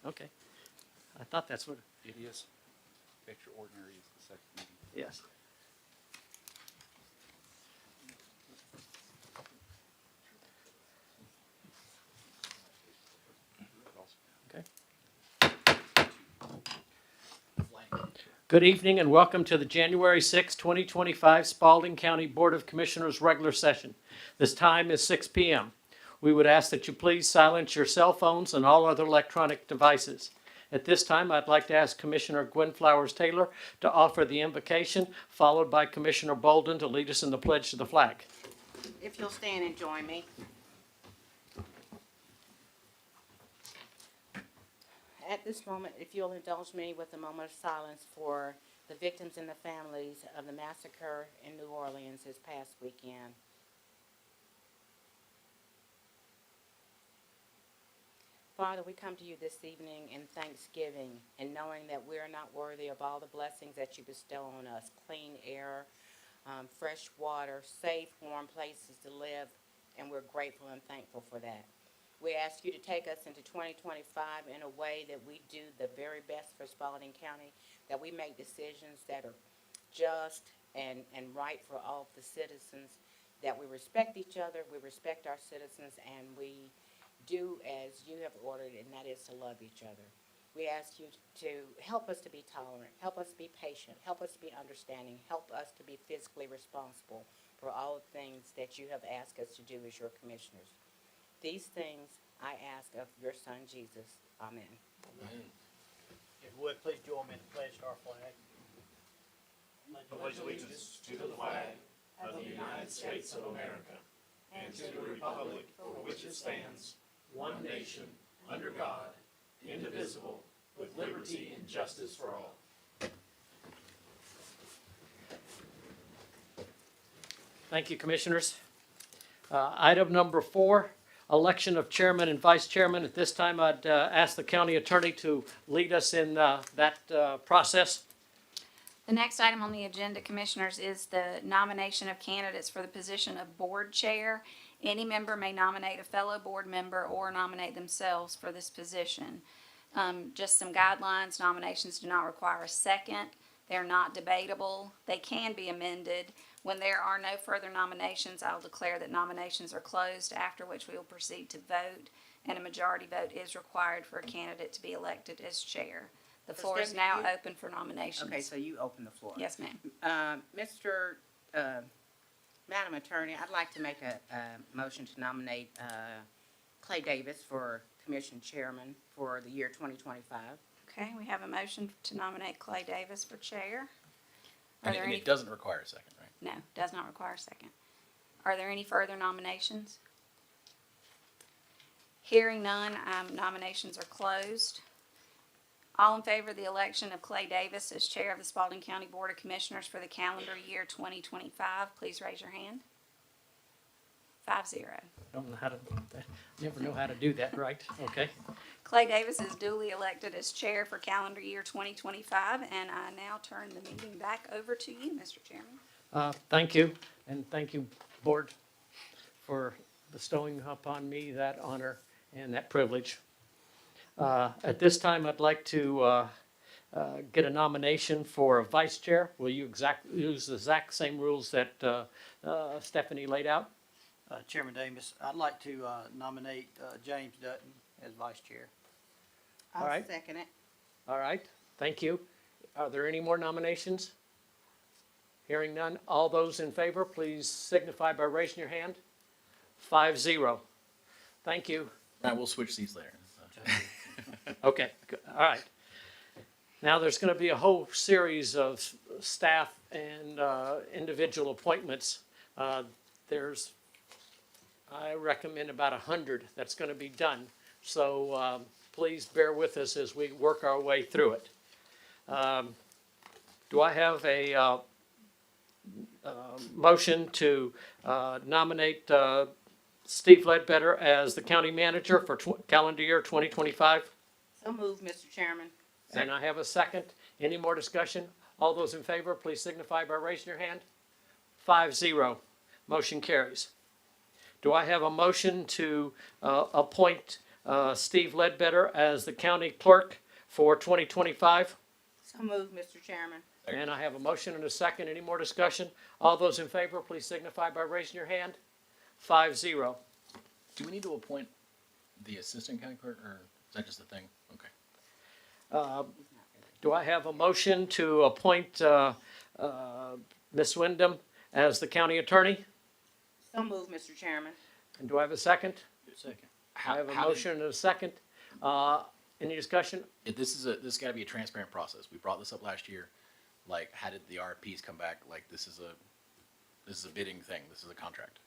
Okay. I thought that's what, It is. Extraordinary is the second meeting. yes. Okay. Good evening and welcome to the January 6, 2025 Spalding County Board of Commissioners regular session. This time is 6 p.m. We would ask that you please silence your cell phones and all other electronic devices. At this time, I'd like to ask Commissioner Gwen Flowers Taylor to offer the invocation, followed by Commissioner Bolden to lead us in the pledge to the flag. If you'll stand and join me. At this moment, if you'll indulge me with a moment of silence for the victims and the families of the massacre in New Orleans this past weekend. Father, we come to you this evening in thanksgiving and knowing that we are not worthy of all the blessings that you bestow on us, clean air, fresh water, safe, warm places to live, and we're grateful and thankful for that. We ask you to take us into 2025 in a way that we do the very best for Spalding County, that we make decisions that are just and right for all of the citizens, that we respect each other, we respect our citizens, and we do as you have ordered, and that is to love each other. We ask you to help us to be tolerant, help us to be patient, help us to be understanding, help us to be fiscally responsible for all the things that you have asked us to do as your commissioners. These things I ask of your Son, Jesus. Amen. Amen. If you would, please join me in the pledge to our flag. Pledge allegiance to the flag of the United States of America and to the republic for which it stands, one nation, under God, indivisible, with liberty and justice for all. Thank you, Commissioners. Item number 4, election of chairman and vice chairman. At this time, I'd ask the county attorney to lead us in that process. The next item on the agenda, Commissioners, is the nomination of candidates for the position of board chair. Any member may nominate a fellow board member or nominate themselves for this position. Just some guidelines: nominations do not require a second. They're not debatable. They can be amended. When there are no further nominations, I'll declare that nominations are closed, after which we will proceed to vote, and a majority vote is required for a candidate to be elected as chair. The floor is now open for nominations. Okay, so you open the floor. Yes, ma'am. Madam Attorney, I'd like to make a motion to nominate Clay Davis for Commission Chairman for the year 2025. Okay, we have a motion to nominate Clay Davis for chair. Are And there it any? doesn't require a second, right? No, does not require a second. Are there any further nominations? Hearing none, nominations are closed. All in favor of the election of Clay Davis as chair of the Spalding County Board of Commissioners for the calendar year 2025, please raise your hand. 5-0. Don't know how to, never know how to do that, right? Okay. Clay Davis is duly elected as chair for calendar year 2025, and I now turn the meeting back over to you, Mr. Chairman. Thank you, and thank you, Board, for bestowing upon me that honor and that privilege. At this time, I'd like to get a nomination for a vice chair. Will you use the exact same rules that Stephanie laid out? Chairman Davis, I'd like to nominate James Dutton as vice chair. I'll All right. second it. All right, thank you. Are there any more nominations? Hearing none, all those in favor, please signify by raising your hand. 5-0. Thank you. All right, we'll switch seats later. Okay, all right. Now, there's going to be a whole series of staff and individual appointments. I recommend about 100 that's going to be done. So please bear with us as we work our way through it. Do I have a motion to nominate Steve Ledbetter as the county manager for calendar year 2025? So moved, Mr. Chairman. And I have a second. Any more discussion? All those in favor, please signify by raising your hand. 5-0. Motion carries. Do I have a motion to appoint Steve Ledbetter as the county clerk for 2025. So moved, Mr. Chairman. And I have a motion and a second. Any more discussion? All those in favor, please signify by raising your hand. 5-0. Do we need to appoint the assistant county clerk, or is that just a thing? Okay. Do I have a motion to appoint Ms. Wyndham as the county attorney? So moved, Mr. Chairman. And do I have a second? Second. I have a motion and a second. Any discussion? This gotta be a transparent process. We brought this up last year. Like, how did the RFPs come back? Like, this is a bidding thing. This is a contract.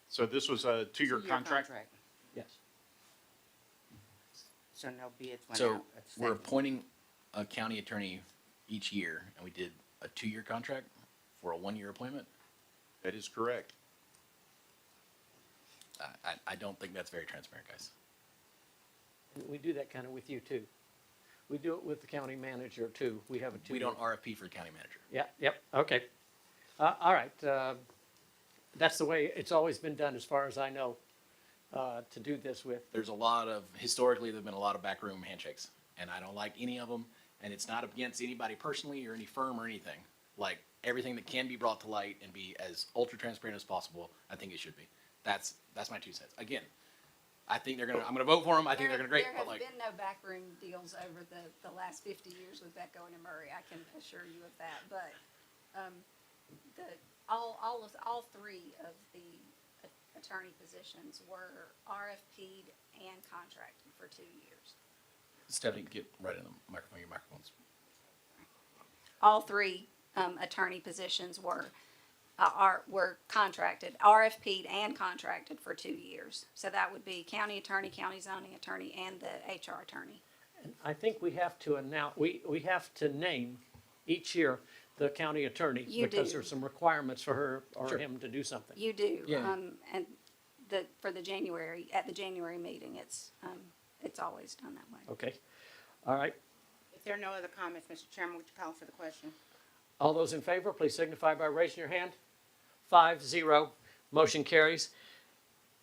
So this was a two-year contract? Yes. So no bids went So out. That's we're second. appointing a county attorney each year, and we did a 2-year contract for a 1-year appointment. That is correct. I don't think that's very transparent, guys. We do that kind of with you too. We do it with the county manager too. We have a two. We don't RFP for county manager. Yeah, yep, okay. All right, that's the way it's always been done as far as I know, to do this with. There's historically, there've been a lot of backroom handshakes, and I don't like any of them, and it's not against anybody personally or any firm or anything. Like, everything that can be brought to light and be as ultra transparent as possible, I think it should be. That's my 2 cents. Again, I'm gonna vote for them, I think they're gonna great, but like. There have been no backroom deals over the last 50 years with Becko and Murray, I can assure you of that, but, all 3 of the attorney positions were RFP'd and contracted for 2 years. Stephanie, get right in the microphone, your microphone's. All 3, attorney positions were contracted, RFP'd and contracted for 2 years. So that would be county attorney, county zoning attorney, and the HR attorney. And I think we have to announce, we have to name each year the county attorney. You Because do. there's some requirements for her or Sure. him to do something. You do, Yeah. and at the January meeting, it's always done that way. Okay, all right. If there are no other comments, Mr. Chairman, would you call for the question? All those in favor, please signify by raising your hand. 5-0, motion carries.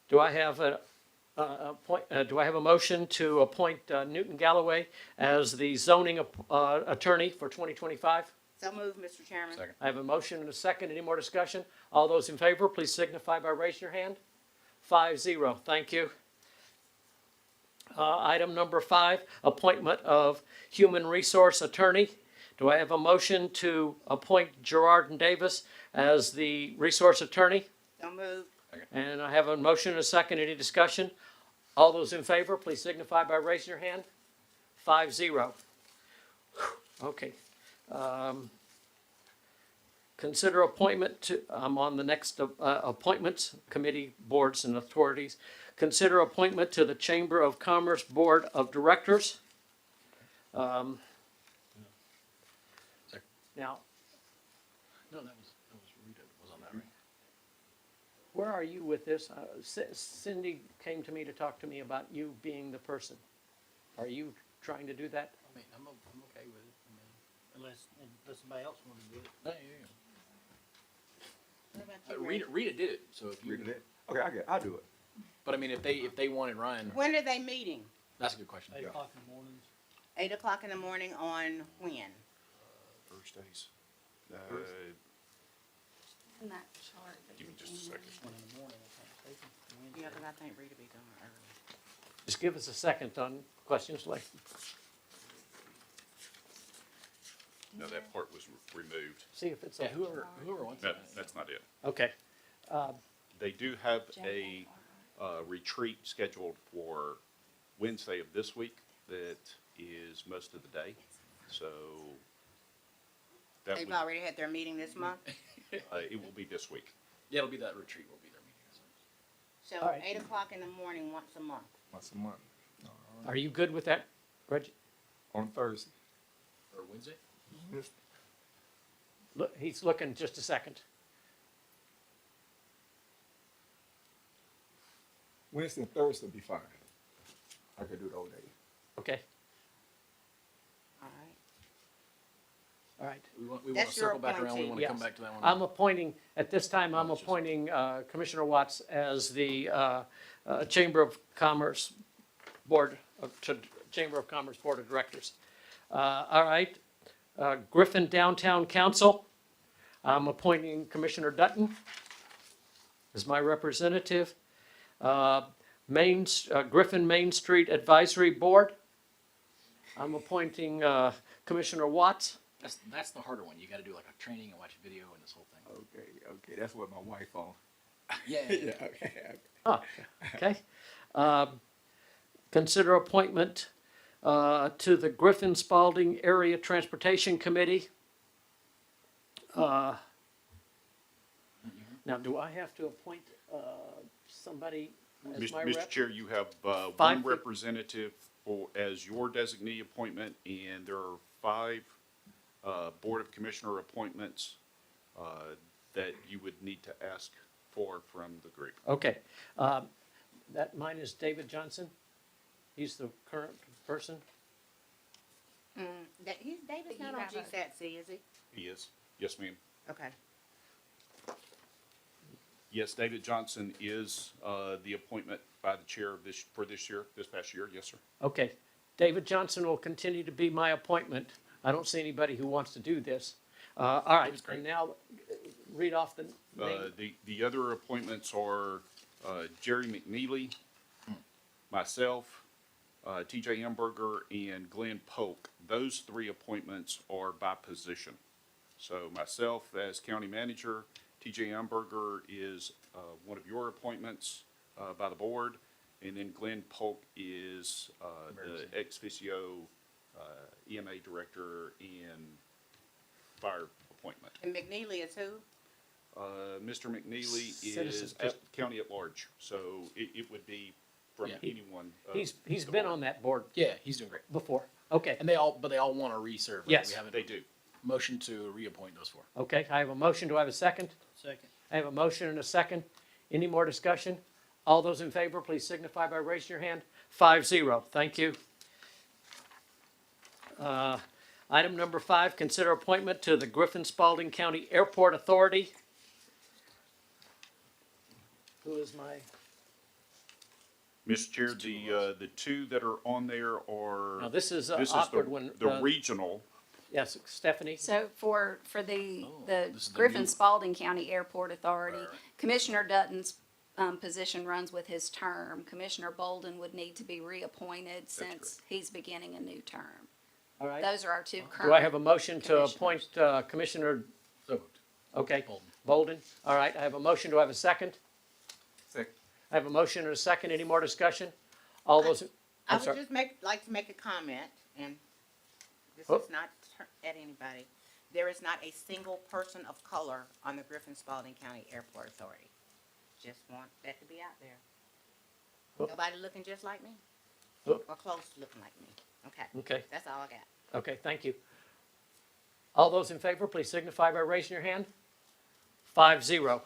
Do I have do I have a motion to appoint Newton Galloway as the zoning attorney for 2025? So moved, Mr. Chairman. Second. I have a motion and a second. Any more discussion? All those in favor, please signify by raising your hand. 5-0, thank you. Item number 5, appointment of human resource attorney. Do I have a motion to appoint Gerard and Davis as the resource attorney? So moved. And I have a motion and a second. Any discussion? All those in favor, please signify by raising your hand. 5-0. Okay. Consider appointment to, I'm on the next appointments, committee, boards, and authorities. Consider appointment to the Chamber of Commerce Board of Directors. Second. Now, No, that was Rita was on that, right? where are you with this? Cindy came to me to talk to me about you being the person. Are you trying to do that? I mean, I'm okay with it. Unless somebody else wants to do it. Yeah. What about you, Ray? Rita did it, so if you. Okay, I'll do it. But I mean, if they wanted Ryan, When are they meeting? that's a good question. 8 o'clock in the mornings. 8 o'clock in the morning on when? Thursdays. In that chart. that Give me you just a gave second. me. 1 in the morning, if I'm mistaken. Yeah, because I think Rita be gone early. Just give us a second on questions like, No, that part was removed. see if it's, Yeah, whoever wants That, it. that's not it. okay. They do have a retreat scheduled for Wednesday of this week that is most of the day. So that They've would, already had their meeting this month? it will be this week. Yeah, it'll be that retreat. Will be their meeting. So All right. 8 o'clock in the morning once a month. Once a month, Are you good with that, Reggie? on Thursday. Or Wednesday. Look, he's looking just a second. Wednesday and Thursday will be fine. I could do it all day. Okay. All All right. We want to That's your circle back around. We appointee. want to come Yes. back to that one. I'm appointing, at this time, I'm Oh, it's just- appointing Commissioner Watts as the Chamber of Commerce Board, Chamber of Commerce Board of Directors. All right. Griffin Downtown Council, I'm appointing Commissioner Dutton as my representative. Griffin Main Street Advisory Board, I'm appointing Commissioner Watts. That's the harder one. You got to do like a training and watch a video and this whole thing. Okay, that's what my wife on. Yeah. Yeah, okay. Oh, okay. Consider appointment to the Griffin Spalding Area Transportation Committee. Now, do I have to appoint somebody as my Mr. rep? Chair, you have Five one people. representative as your designee appointment, and there are 5 Board of Commissioner appointments that you would need to ask for from the group. Okay. Mine is David Johnson. He's the current person. David's You not on have a- GSATC, is he? He is. Yes, ma'am. Okay. Yes, David Johnson is the appointment by the chair of this past year. Yes, sir. Okay. David Johnson will continue to be my appointment. I don't see anybody who wants to do this. All right, David's great. and now read off the name. The other appointments are Jerry McNeely, myself, TJ Amberger, and Glenn Polk. Those 3 appointments are by position. So myself as county manager, TJ Amberger is one of your appointments by the board, and then Glenn Polk is the ex officio EMA director and fire appointment. And McNeely is who? Mr. McNeely Citizen, is at county at large, so it would be from Yeah. anyone. He's the been board. on that board Yeah, he's doing great. before. Okay, And they all want to reserve. Right? Yes. We haven't They do. motion to reappoint those 4. okay. I have a motion. Do I have a second? Second. I have a motion and a second. Any more discussion? All those in favor, please signify by raising your hand. 5-0. Thank you. Item number 5, consider appointment to the Griffin Spalding County Airport Authority. Who is my, Mr. Chair, the 2 that are on there are. now this is an This is awkward the, one. the regional. Yes, Stephanie? So for the this is the Griffin new- Spalding County Airport Authority, Right, right. Commissioner Dutton's position runs with his term. Commissioner Bolden would need to be reappointed since he's beginning a new term. All right. Those are our 2 current. Do I have a motion to commissioners. appoint Commissioner, So moved. okay, Bolden. Bolden? All right, I have a motion. Do I have a second? Second. I have a motion and a second. Any more discussion? All those, I I'm would sorry. just like to make a comment, and this Oh. is not at anybody. There is not a single person of color on the Griffin Spalding County Airport Authority. Just want that to be out there. Oh. Nobody looking just like me, Oh. or close to looking like me. Okay, Okay, that's all I got. okay, thank you. All those in favor, please signify by raising your hand. 5-0.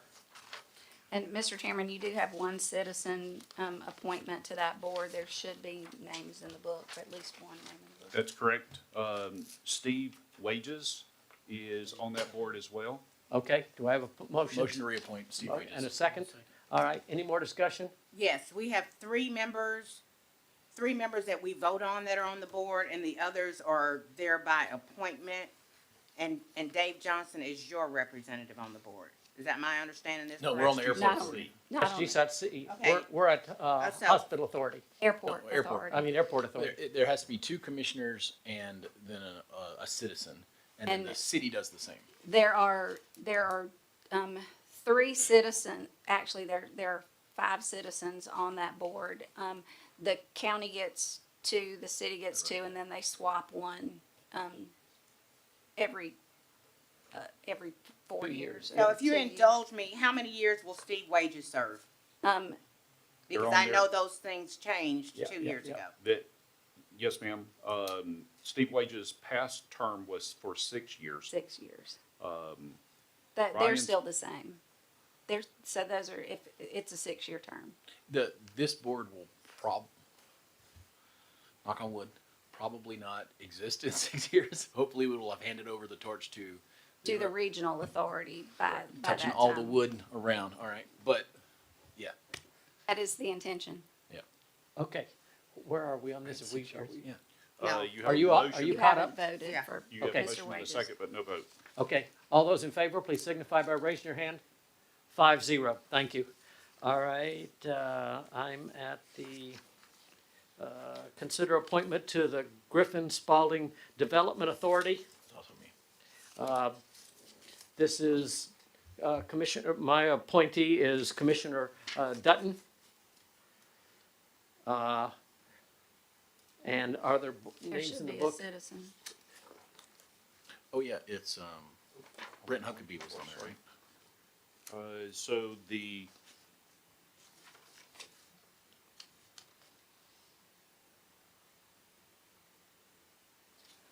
And Mr. Chairman, you do have 1 citizen appointment to that board. There should be names in the book, at least 1 name in the book. That's correct. Steve Wages is on that board as well. Okay, do I have a motion? Motion to reappoint Steve Wages. And a second? All right, any more discussion? Yes, we have 3 members that we vote on that are on the board, and the others are there by appointment. And Dave Johnson is your representative on the board. Is that my understanding this No, correct? we're on the airport Not authority. Not That's on GSATC. Okay. We're at So- Hospital Authority, Airport No, airport. Authority. I mean Airport Authority. There has to be 2 commissioners and then a citizen, and then And- the city does the same. There are 3 actually, there are 5 citizens on that board. The county gets 2, the city gets 2, and then they swap 1, every 4 2 years. years. So if you 2 years. indulge me, how many years will Steve Wages serve? Because on I there. know those things changed Yeah, 2 yeah, years yeah. ago. Yes, ma'am. Steve Wages' past term was for 6 years. 6 years. They're Ryan's- still the same. So those are, if, it's a 6-year term. This board will knock on wood, probably not exist in 6 years. Hopefully, we will have handed over the torch to To the regional authority by that touching all the time. wood around. All right, but yeah, That is the intention. yeah. Okay, where are we on this? Are we- Yeah. No. You Are have you a all- are motion. you You caught haven't up? voted Yeah. for You have Okay. a Mr. motion and a Wages. second, but no vote. Okay, all those in favor, please signify by raising your hand. 5-0, thank you. All right, I'm at the, consider appointment to the Griffin Spalding Development Authority. It's also me. This is, Commissioner, my appointee is Commissioner, Dutton. And are there There names should in the be a book? citizen. Oh yeah, it's Brent Huckabee was on there, right? So the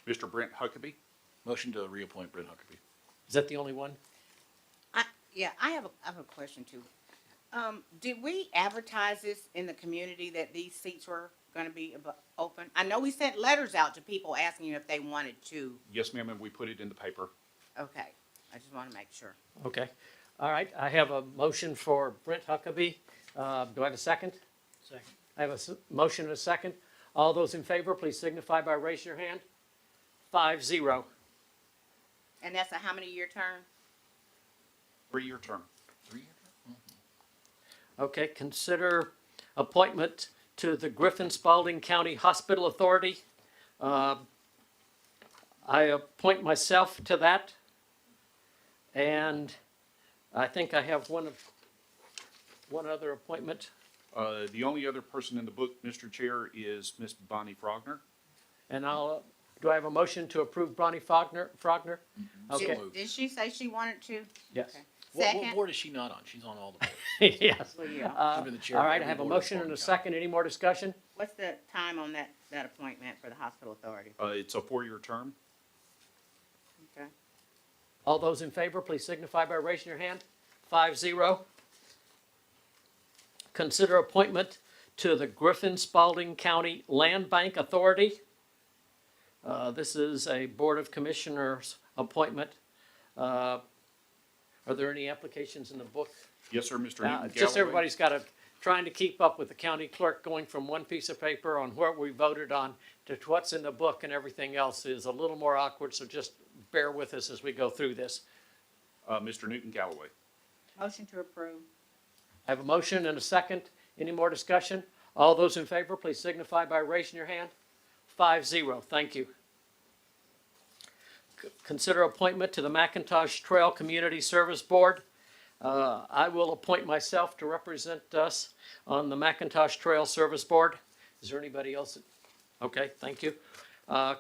Mr. Brent Huckabee. Motion to reappoint Brent Huckabee. Is that the only one? Yeah, I have a question too. Did we advertise this in the community that these seats were gonna be open? I know we sent letters out to people asking if they wanted to. Yes, ma'am, and we put it in the paper. Okay, I just wanna make sure. Okay, all right, I have a motion for Brent Huckabee. Do I have a second? Second. I have a motion and a second. All those in favor, please signify by raising your hand. 5-0. And that's a how many year term? 3-year term. 3 year? Okay, consider appointment to the Griffin Spalding County Hospital Authority. I appoint myself to that. And I think I have one other appointment. The only other person in the book, Mr. Chair, is Miss Bonnie Frogner. And do I have a motion to approve Bonnie Frogner? Okay, Did she say she wanted to? yes. Okay. What Second? board is she not on? She's on all the boards. Yes. Well, yeah. She's been the chair All of right, I every have a board in motion and a Spalding County. second. Any more discussion? What's the time on that appointment for the hospital authority? It's a 4-year term. Okay. All those in favor, please signify by raising your hand. 5-0. Consider appointment to the Griffin Spalding County Land Bank Authority. This is a Board of Commissioners appointment. Are there any applications in the book? Yes, sir, Mr. Newton Just Galloway. everybody's trying to keep up with the county clerk, going from one piece of paper on what we voted on to what's in the book, and everything else is a little more awkward, so just bear with us as we go through this. Mr. Newton Galloway. Motion to approve. I have a motion and a second. Any more discussion? All those in favor, please signify by raising your hand. 5-0, thank you. Consider appointment to the McIntosh Trail Community Service Board. I will appoint myself to represent us on the McIntosh Trail Service Board. Is there anybody else? Okay, thank you.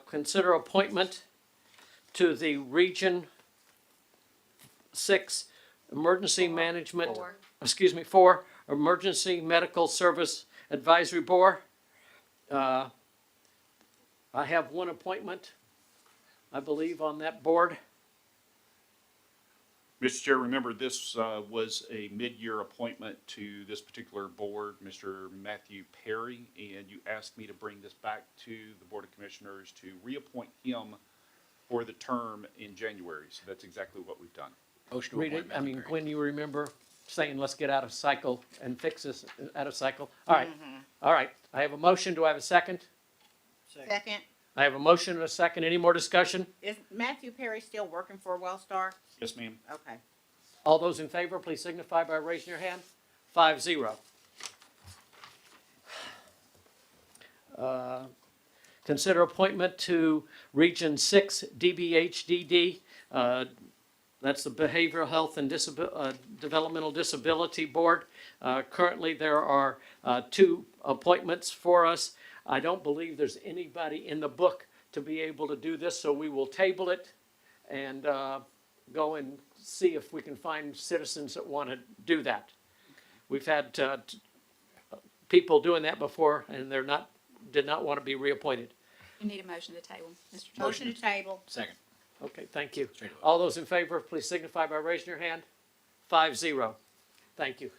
Consider appointment to the Region 6 Emergency Management. 4 Emergency Medical Service Advisory Board. I have one appointment, I believe, on that board. Mr. Chair, remember this was a mid-year appointment to this particular board, Mr. Matthew Perry, and you asked me to bring this back to the Board of Commissioners to reappoint him for the term in January. So that's exactly what we've done. Motion to Read it, appoint I Matthew mean, Perry. Gwen, you remember saying, let's get out of cycle and fix this out of cycle? All right, all right, I have a motion, do I have a second? Second. I have a motion and a second, any more discussion? Is Matthew Perry still working for Wellstar? Yes, ma'am. Okay. All those in favor, please signify by raising your hand. 5-0. Consider appointment to Region 6 DBHDD. That's the Behavioral Health and Developmental Disability Board. Currently, there are 2 appointments for us. I don't believe there's anybody in the book to be able to do this, so we will table it and go and see if we can find citizens that want to do that. We've had people doing that before, and did not want to be reappointed. You need a motion to table, Mr. Chairman. Motion to table. Second. Okay, thank you. Straight away. All those in favor, please signify by raising your hand. 5-0. Thank you.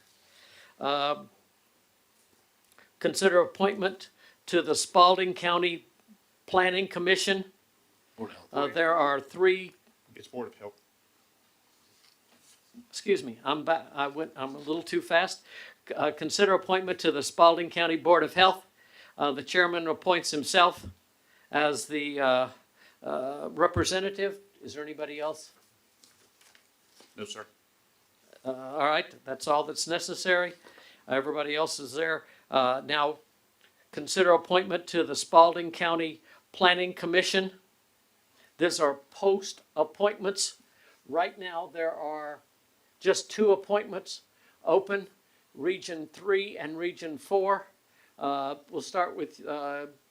Consider appointment to the Spalding County Planning Commission. Board of Health. There are three, It's Board of Health. excuse me, I'm a little too fast. Consider appointment to the Spalding County Board of Health. The chairman appoints himself as the representative. Is there anybody else? No, sir. All right, that's all that's necessary. Everybody else is there. Now, consider appointment to the Spalding County Planning Commission. These are post appointments. Right now, there are just 2 appointments open, Region 3 and Region 4. We'll start with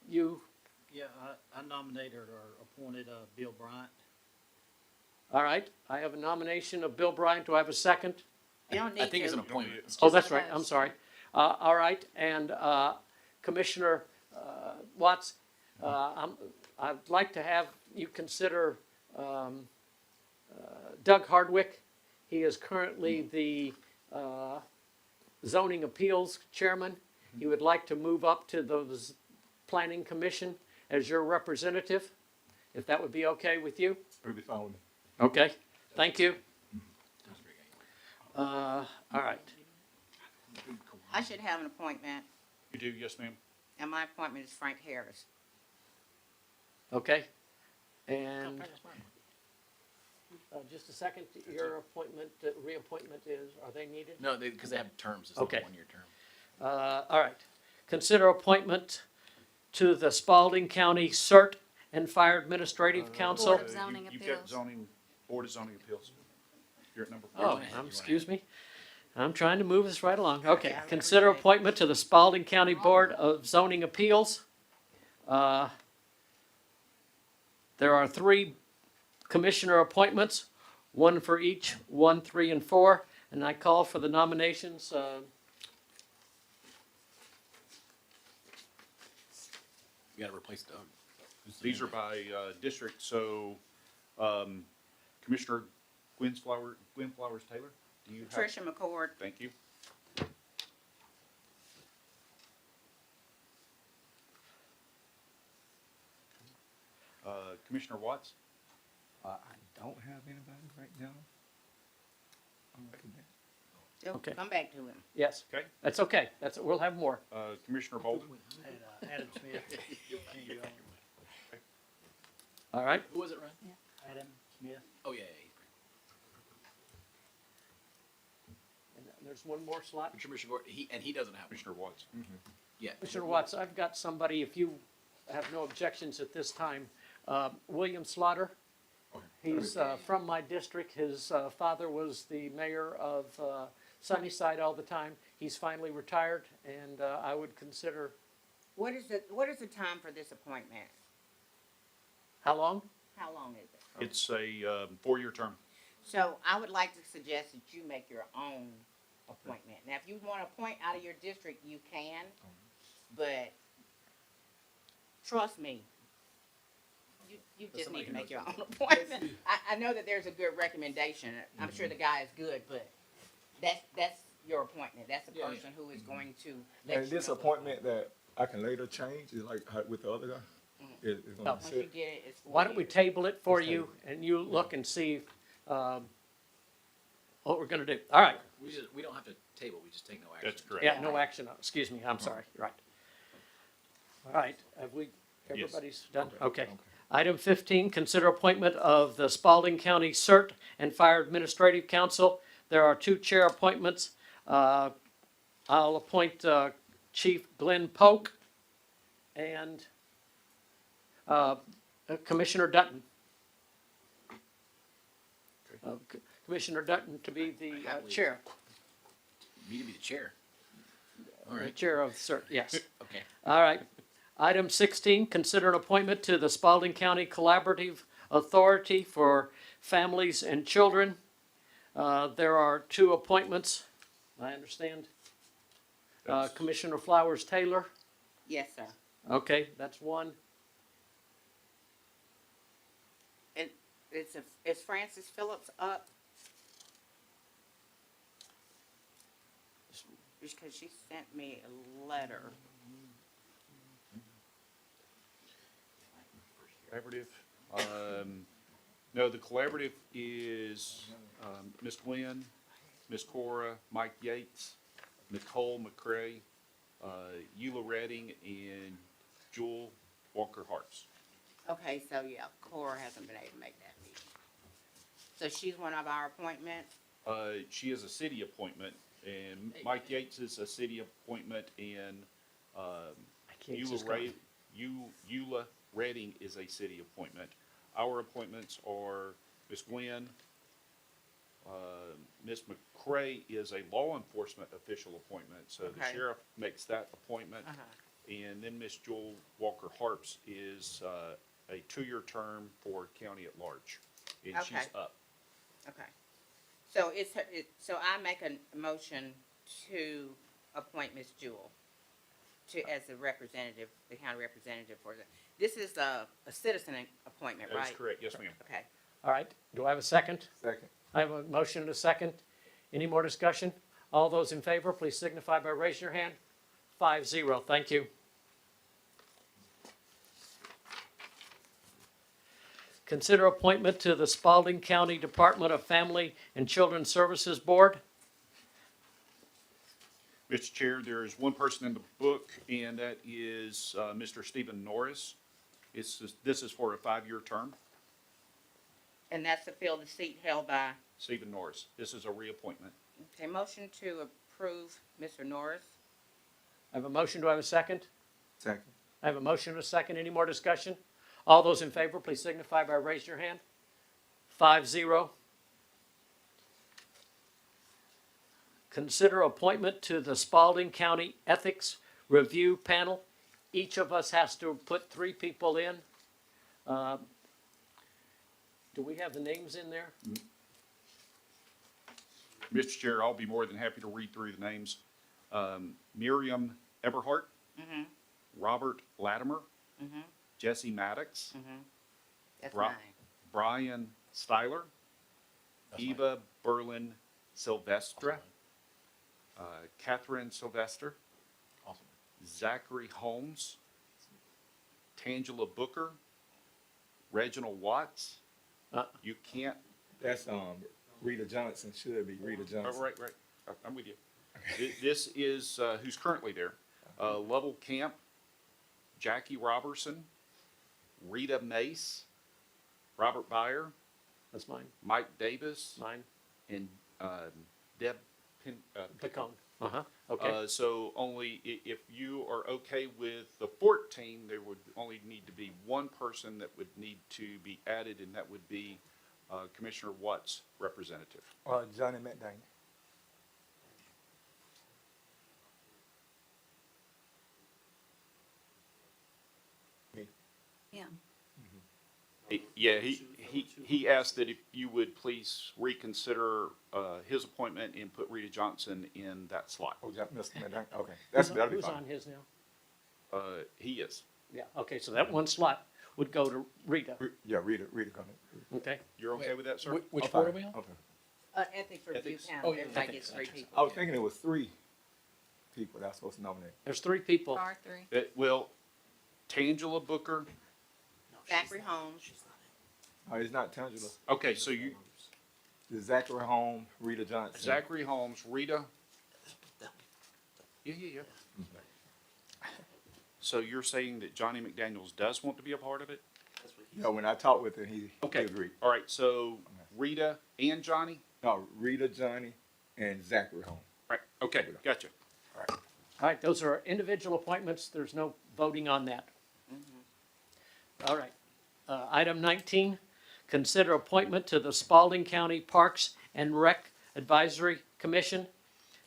you. Yeah, I nominated or appointed Bill Bryant. All right, I have a nomination of Bill Bryant. Do I have a second? You don't need I think it's an to. appointment. Oh, that's right, I'm sorry. All right, and Commissioner Watts, I'd like to have you consider Doug Hardwick. He is currently the zoning appeals chairman. He would like to move up to the planning commission as your representative, if that would be okay with you? It'll be fine with me. Okay, thank you. All right. I should have an appointment, You do, yes, ma'am. and my appointment is Frank Harris. Okay, and just a second, your appointment, reappointment is, are they needed? No, because they have terms. It's Okay. a 1-year term. All right, consider appointment to the Spalding County CERT and Fire Administrative Council. Board of Zoning You've got Appeals. Board of Zoning Appeals. You're at number 4. Oh, excuse me, I'm trying to move this right along. Okay, Yeah, I consider appreciate it. appointment to the Spalding County Board of Zoning Appeals. There are 3 commissioner appointments, 1 for each, 1, 3, and 4, and I call for the nominations. You got to replace Doug. These are by district, so Commissioner Gwen Flowers Taylor, do you have? Tricia McCord. Thank you. Commissioner Watts? I don't have anybody right now. He'll Okay. come back to him. Yes, Okay. that's okay, we'll have more. Commissioner Bolden? And Adam Smith. Can you, All right, Who was it, Ryan? Adam Smith. Oh, yeah. and there's one more slot. Commissioner Gordon, he doesn't have one. Commissioner Watts? Yeah. Commissioner Watts, I've got somebody, if you have no objections at this time, William Slaughter. He's from my district. His father was the mayor of Sunnyside all the time. He's finally retired, and I would consider, What is the time for this appointment? how long? How long is it? It's a 4-year term. So I would like to suggest that you make your own appointment. Now, if you want to appoint out of your district, you can, but trust me, you just need to make your own appointment. I know that there's a good recommendation. I'm sure the guy is good, but that's your appointment. That's the Yeah, person who is going to let And you this know. appointment that I can later change, is like how- with the other guy? It's No. gonna Once you sit. get it, it's 4 Why don't we years. table it for you, and you look and see what we're gonna do. All right, We don't have to table, we just take no action. That's correct. yeah, no action, excuse me, I'm sorry, right. All right, have we, Yes. everybody's done? Okay. Item 15, consider appointment of the Spalding County CERT and Fire Administrative Council. There are 2 chair appointments. I'll appoint Chief Glenn Polk and Commissioner Dutton. Commissioner Dutton to be the chair, Me to be the chair. All the right, chair of CERT, yes. okay. All right. Item 16, consider an appointment to the Spalding County Collaborative Authority for Families and Children. There are 2 appointments, I understand. Commissioner Flowers Taylor, Yes, sir. okay, that's 1. Is Francis Phillips up? Because she sent me a letter. Collaborative, no, the collaborative is, Ms. Gwen, Ms. Cora, Mike Yates, Nicole McCray, Eula Redding, and Jewel Walker Harps. Okay, so yeah, Cora hasn't been able to make that meeting. So she's one of our appointments? She is a city appointment, and Mike Yates is a city appointment, and, Yates is gone. Eula Redding is a city appointment. Our appointments are Ms. Gwen, Ms. McCray is a law enforcement official appointment, so the Okay. sheriff makes that appointment. Uh-huh. And then Ms. Jewel Walker Harps is, a 2-year term for county at large, and she's Okay. up. Okay. So so I make a motion to appoint Ms. Jewel as the representative, the county representative for this is a citizen appointment, right? That is correct, yes, ma'am. Okay. All right, do I have a second? Second. I have a motion and a second. Any more discussion? All those in favor, please signify by raising your hand. 5-0, thank you. Consider appointment to the Spalding County Department of Family and Children's Services Board. Mr. Chair, there is one person in the book, and that is Mr. Stephen Norris. This is for a 5-year term. And that's to fill the seat held by, Stephen Norris. This is a reappointment. okay, motion to approve Mr. Norris. I have a motion, do I have a second? Second. I have a motion and a second. Any more discussion? All those in favor, please signify by raising your hand. 5-0. Consider appointment to the Spalding County Ethics Review Panel. Each of us has to put 3 people in. Do we have the names in there? Mr. Chair, I'll be more than happy to read through the names. Miriam Eberhart, Mm-hmm, Robert Latimer, mm-hmm, Jesse Maddox, mm-hmm. That's Bri- mine. Brian Styler, Eva Berlin Silvestre, Catherine Sylvester, Awesome. Zachary Holmes, Tangela Booker, Reginald Watts. You can't, That's, Rita Johnson, should be Rita oh, Johnson. right, I'm with you. This is, who's currently there. Lovell Camp, Jackie Robertson, Rita Mace, Robert Byer, That's mine. Mike Davis, Mine. and, Deb Picone. Uh-huh, okay. So only if you are okay with the 14, there would only need to be one person that would need to be added, and that would be Commissioner Watt's representative. Johnny McDaniel. Yeah. Yeah, he asked that if you would please reconsider his appointment and put Rita Johnson in that slot. Oh, Mr. McDaniel, okay. That'll be Who's fine. on his now? He is. Yeah, okay, so that one slot would go to Rita, Yeah, Rita coming. okay? You're okay with that, sir? Which Okay, board are we on? Okay. Ethics review Ethics. panel, Oh, yeah, everybody ethics, gets 3 gotcha. people. I was thinking it was 3 people that I was supposed to nominate. There's 3 people. R3. Well, Tangela Booker. Zachary Holmes, Oh, it's not Tangela. Okay, so you, It's Zachary Holmes, Rita Johnson. Zachary Holmes, Rita. Yeah. So you're saying that Johnny McDaniels does want to be a part of it? Yeah, when I talked with him, he Okay. agreed. All right, so Rita and Johnny? No, Rita, Johnny, and Zachary Holmes. Right, okay, gotcha. All right, those are individual appointments. There's no voting on that. All right. Item 19, consider appointment to the Spalding County Parks and Rec Advisory Commission.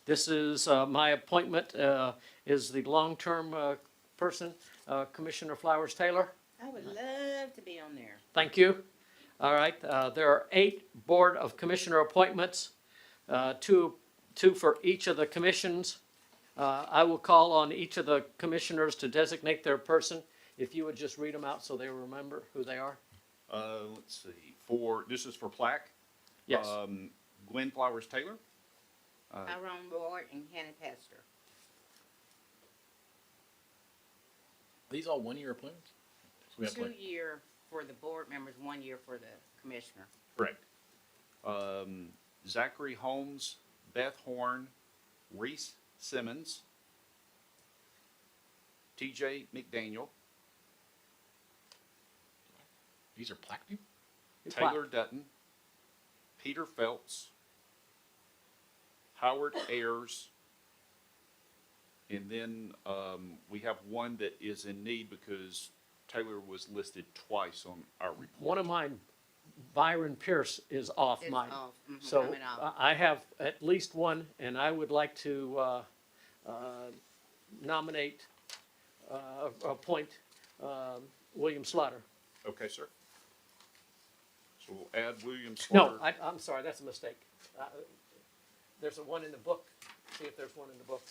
This is, my appointment, is the long-term, person, Commissioner Flowers Taylor. I would love to be on there. Thank you. All right, there are 8 Board of Commissioner appointments, two for each of the commissions. I will call on each of the commissioners to designate their person. If you would just read them out so they remember who they are. Let's see, this is for plaque. Yes. Gwen Flowers Taylor, Tyrone Boyd and Kenny Pester. Are these all 1-year appointments? So we have like, 2-year for the board members, 1 year for the commissioner. Correct. Zachary Holmes, Beth Horn, Reese Simmons, TJ McDaniel, These are plaque people? Taylor Dutton, Peter Phelps, Howard Ayers, and then we have one that is in need because Taylor was listed twice on our report. One of mine, Byron Pierce, is off It's mine. off, So coming off. I have at least one, and I would like to nominate, appoint William Slaughter. Okay, sir. So we'll add William No, Slaughter. I'm sorry, that's a mistake. There's a one in the book. See if there's one in the book.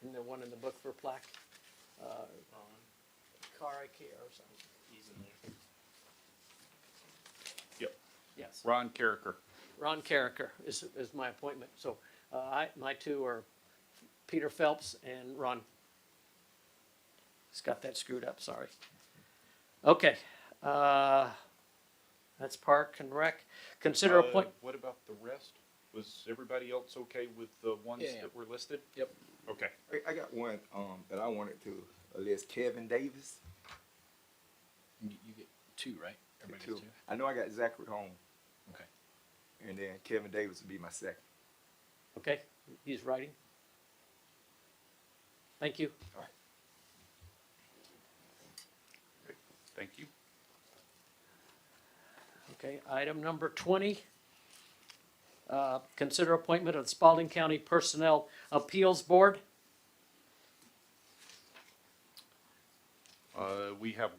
Isn't there one in the book for plaque? Karaki or something. Yep. Yes. Ron Carricker. Ron Carricker is my appointment. So my two are Peter Phelps and Ron. It's got that screwed up, sorry. Okay. That's Park and Rec. Consider appoint, What about the rest? Was everybody else okay with the ones Yeah. that were listed? Yep. Okay. I got one, that I wanted to list, Kevin Davis. You get two, right? Everybody gets two? I know I got Zachary Holmes, Okay. and then Kevin Davis would be my second. okay, he's writing. Thank you. Thank you. Okay, item number 20. Consider appointment of the Spalding County Personnel Appeals Board. We have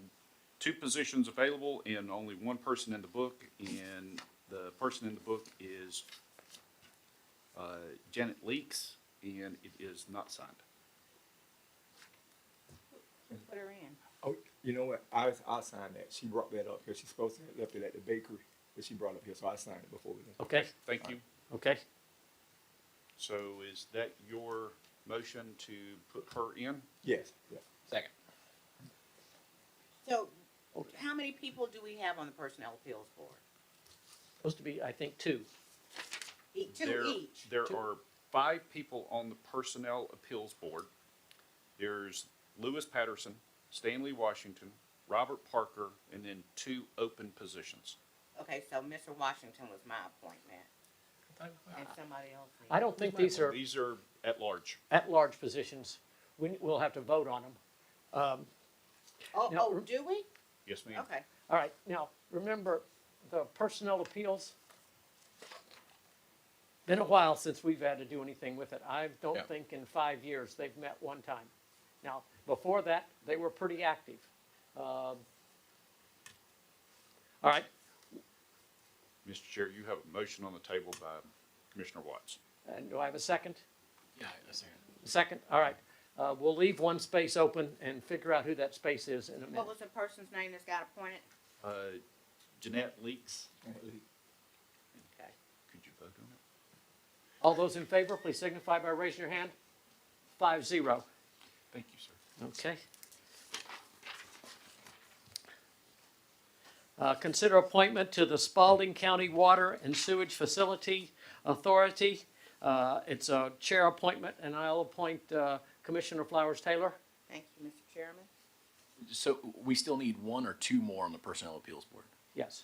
two positions available and only one person in the book, and the person in the book is Janet Leaks, and it is not signed. Put her in. Oh, you know what? I'll sign that. She brought that up here. She's supposed to have left it at the bakery, but she brought it up here, so I signed it before we left. Okay, Thank you. okay. So is that your motion to put her in? Yes, yeah. Second. So, Okay. how many people do we have on the Personnel Appeals Board? Supposed to be, I think, two. Two each. There Two. are 5 people on the Personnel Appeals Board. There's Lewis Patterson, Stanley Washington, Robert Parker, and then 2 open positions. Okay, so Mr. Washington was my appointment, and somebody else. I don't think these are These are at large. at-large positions. We'll have to vote on them. Now- Do we? Yes, ma'am. Okay. All right, now, remember, the personnel appeals, been a while since we've had to do anything with it. I don't Yeah. think in 5 years they've met one time. Now, before that, they were pretty active. All right, Mr. Chair, you have a motion on the table by Commissioner Watts. and do I have a second? Yeah, I second. Second, all right. We'll leave one space open and figure out who that space is in a What minute. was the person's name that's got appointed? Jeanette Leaks, Okay. could you vote on it? All those in favor, please signify by raising your hand. 5-0. Thank you, sir. Okay. Consider appointment to the Spalding County Water and Sewage Facility Authority. It's a chair appointment, and I'll appoint Commissioner Flowers Taylor. Thank you, Mr. Chairman. So we still need one or two more on the Personnel Appeals Board? Yes,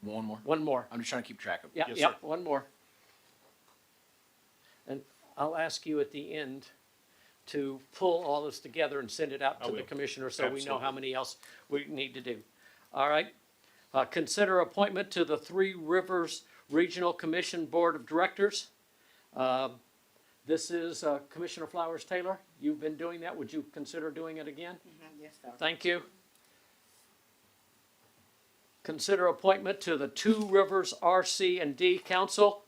One more? one more. I'm just trying to keep track of. Yeah, Yes, yeah, sir. one more. And I'll ask you at the end to pull all this together and send it out I to the will. commissioner so we know how Absolutely. many else we need to do. All right. Consider appointment to the Three Rivers Regional Commission Board of Directors. This is Commissioner Flowers Taylor. You've been doing that. Would you consider doing it again? Yes, sir. Thank you. Consider appointment to the Two Rivers RC and D Council.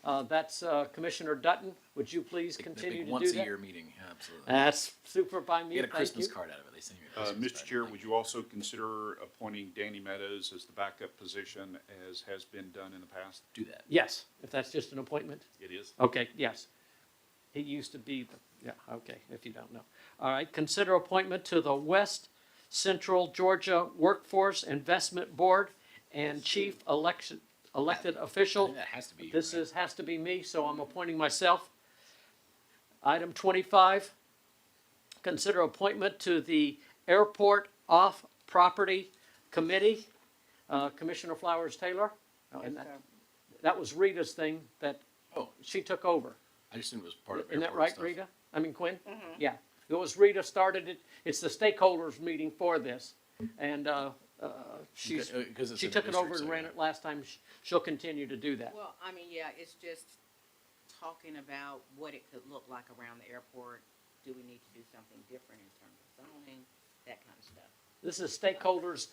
That's Commissioner Dutton. Would you please The continue big to once do a that? year meeting, yeah, absolutely. That's super by me. Get a Thank Christmas you. card out of it. They send you a Christmas Mr. card. Chair, would you also consider appointing Danny Meadows as the backup position as has been done in the past? Do that. Yes, if that's just an appointment. It is. Okay, yes. He used to be yeah, okay, if you don't know. All right, consider appointment to the West Central Georgia Workforce Investment Board and Chief Elected I Official. think that has to be you, This right? has to be me, so I'm appointing myself. Item 25, consider appointment to the Airport Off-Property Committee. Commissioner Flowers Taylor. Oh, and that was Rita's thing that Oh, she took over. I just assumed it was part of Isn't that airport right, stuff. Rita? I mean, Quinn? Yeah. It was Rita started it. It's the stakeholders meeting for this. And she Because it's in the took it over district, and so ran yeah. it last time. She'll continue to do that. Well, I mean, yeah, it's just talking about what it could look like around the airport. Do we need to do something different in terms of zoning, that kind of stuff? This is stakeholders.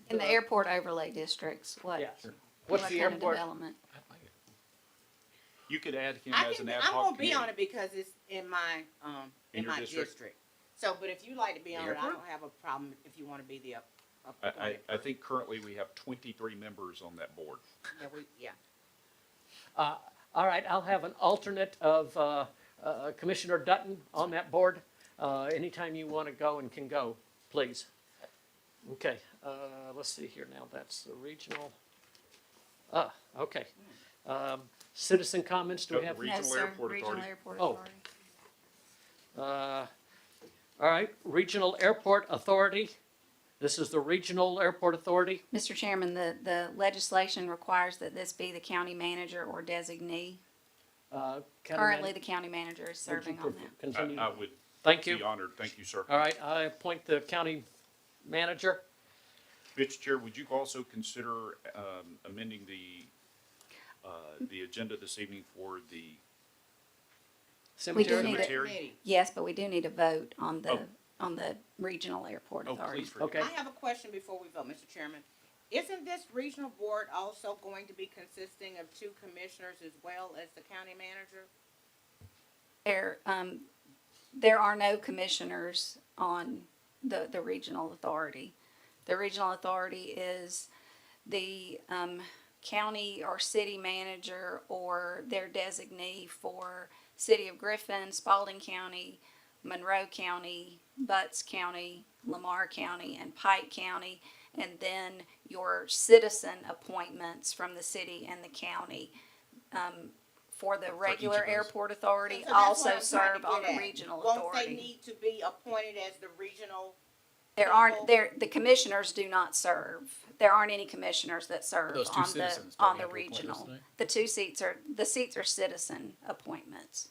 In the airport overlay districts, what, Yes. what What's the kind of airport? development? I like it. You could add him I as can, an ad I'm hoc gonna be on committee. it because it's in my, In in your my district? district. So, but if you like to be The on it, I airport? don't have a problem if you wanna be the I think currently we have 23 members on that board. Yeah. All right, I'll have an alternate of Commissioner Dutton on that board. Anytime you want to go and can go, please. Okay, let's see here now. That's the regional. Okay. Citizen comments, do we have? The Regional No, sir. Airport Regional Authority. Airport Oh. Authority. All right, Regional Airport Authority. This is the Regional Airport Authority. Mr. Chairman, the legislation requires that this be the county manager or designee. County Currently, man- the county manager is would you serving on that. Continue. I would Thank you. be honored. Thank you, sir. All right, I appoint the county manager. Mr. Chair, would you also consider amending the agenda this evening for the, We do Cemetery. need it. Cemetery? Yes, but we do need a vote on Oh. the regional airport oh, authority. please forgive Okay. me. I have a question before we vote, Mr. Chairman. Isn't this regional board also going to be consisting of 2 commissioners as well as the county manager? There are no commissioners on the regional authority. The regional authority is the, county or city manager or their designee for City of Griffin, Spalding County, Monroe County, Butts County, Lamar County, and Pike County, and then your citizen appointments from the city and the county. For the regular of those. airport authority, So that's what also I'm trying to serve on get the at. regional Won't they authority. need to be appointed as the regional? The commissioners do not serve. There aren't any commissioners that serve Those two on citizens, the, don't on we the have to appoint those regional. tonight? The seats are citizen appointments.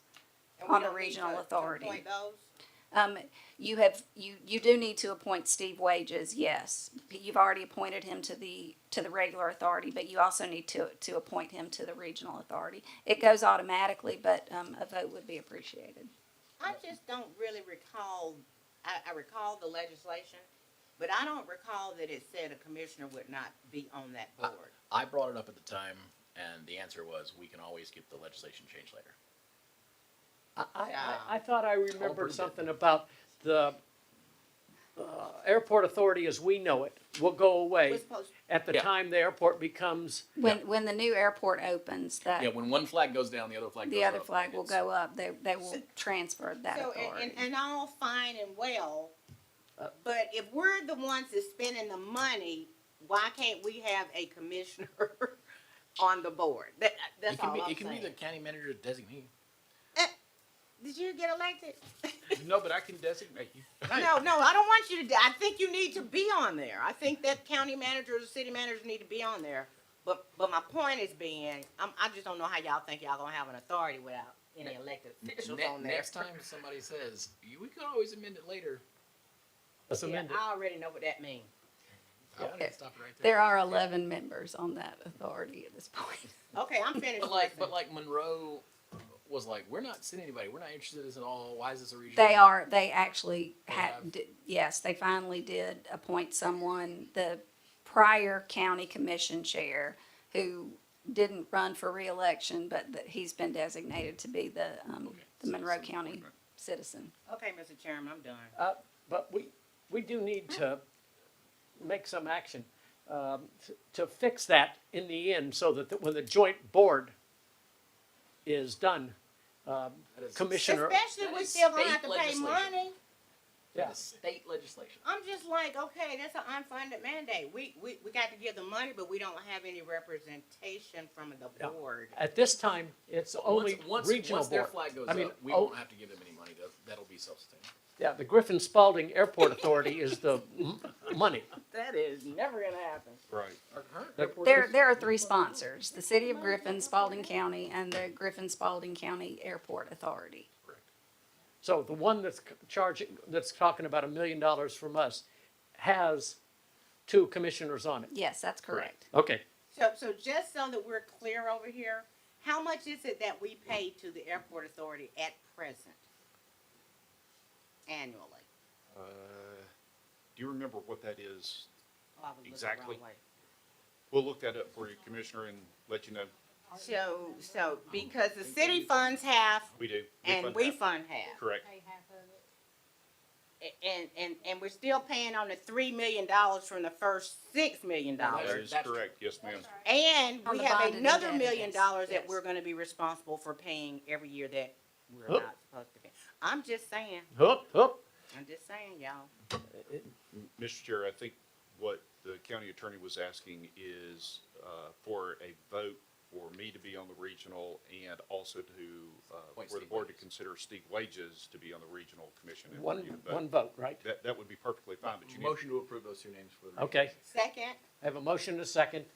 And we On the don't need regional to authority. appoint those? You do need to appoint Steve Wages, yes. You've already appointed him to the regular authority, but you also need to appoint him to the regional authority. It goes automatically, but, a vote would be appreciated. I just don't really recall, I recall the legislation, but I don't recall that it said a commissioner would not be on that board. I brought it up at the time, and the answer was we can always get the legislation changed later. I thought I remembered approved it. something about the airport authority as we know it will go away We're supposed, at the Yeah. time the airport becomes, When the new airport opens, Yeah, when one flag goes down, the other flag goes the up. other flag will It's- go up. They will transfer that so, authority. and all fine and well, but if we're the ones that's spending the money, why can't we have a commissioner on the board? That's It can all be, I'm it can be the saying. county manager designee. Did you get elected? No, but I can designate you. No, I don't want you to, I think you need to be on there. I think that county managers, city managers need to be on there. But my point is being, I just don't know how y'all think y'all gonna have an authority without any elected officials on there. Next time somebody says, we could always amend it later. let's Yeah, amend it. I already know what that means. I wanted to stop it right there. There are 11 members on that authority at this point. Okay, I'm finished. But like Monroe was like, we're not sending anybody. We're not interested in this at all. Why is this a region? They actually They had, have? yes, they finally did appoint someone, the prior county commission chair, who didn't run for reelection, but that he's been designated to be the Monroe Citizen County appointment. citizen. Okay, Mr. Chairman, I'm done. But we do need to make some action to fix that in the end so that when the joint board is done, That is- commissioner. Especially That we is still gonna state have to pay legislation. money. Yeah. That is state legislation. I'm just like, okay, that's an unfunded mandate. We got to give the money, but we don't have any representation from the Yeah. board. At this time, it's only regional Once their board. flag goes I mean, up, we oh, won't have to give them any money. That'll be self-sustaining. Yeah, the Griffin Spalding Airport Authority is the money. That is never gonna happen. Right. Our current The- airport There are three sponsors, the city of Griffin, Spalding County, and the Griffin Spalding County Airport Authority. So the one that's that's talking about $1 million from us has two commissioners on it. Yes, that's correct. Okay, So just so that we're clear over here, how much is it that we pay to the airport authority at present? Annually? Do you remember what that is? Oh, I was looking the Exactly. wrong way. We'll look that up for you, Commissioner, and let you know. So because the city funds half We do. and we half. fund half. Correct. And we're still paying on the $3 million from the first $6 million. That That's is true. correct, yes, ma'am. And On we the have bonded another $1 indebtedness, million that yes. we're gonna be responsible for paying every year that we're Huh. not supposed to pay. I'm just saying, hup. I'm just saying, y'all. Mr. Chair, I think what the county attorney was asking is for a vote for me to be on the regional and also to, Wait, for the Steve board to Wages. consider Steve Wages to be on the regional commission. and for One you to vote. one vote, right? That would be perfectly fine, but you need. Motion to approve those two names for the. Okay, Second, I have a motion and a second.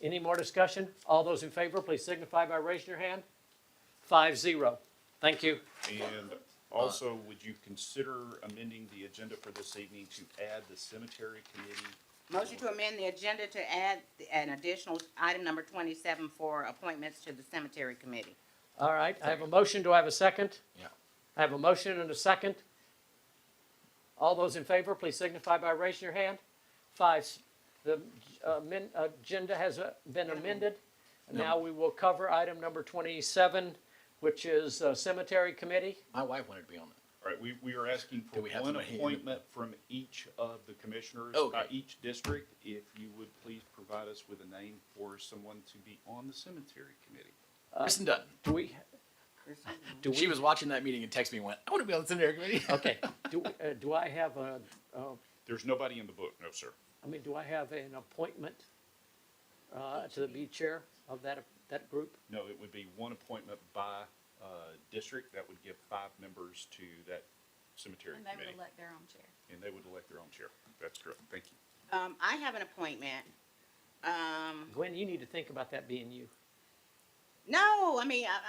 Any more discussion? All those in favor, please signify by raising your hand. 5-0. Thank you. And also, would you consider amending the agenda for this evening to add the cemetery committee? motion to amend the agenda to add an additional item number 27 for appointments to the cemetery committee. All right, I have a motion. Do I have a second? Yeah. I have a motion and a second. All those in favor, please signify by raising your hand. 5. The agenda has been amended. Now we will cover item number 27, which is cemetery committee. My wife wanted to be on that. All right, we are asking for Do we have one somebody- appointment from each of the commissioners Okay. by each district. If you would please provide us with a name for someone to be on the cemetery committee. Kristen Dutton. Do we, do She we, was watching that meeting and texted me and went, I want to be on the cemetery committee. okay, do I have There's nobody in the book, no, sir. do I have an appointment to be chair of that group? No, it would be one appointment by district. That would give 5 members to that cemetery And they committee. would elect their own chair. And they would elect their own chair. That's correct. Thank you. I have an appointment. Gwen, you need to think about that being you. No,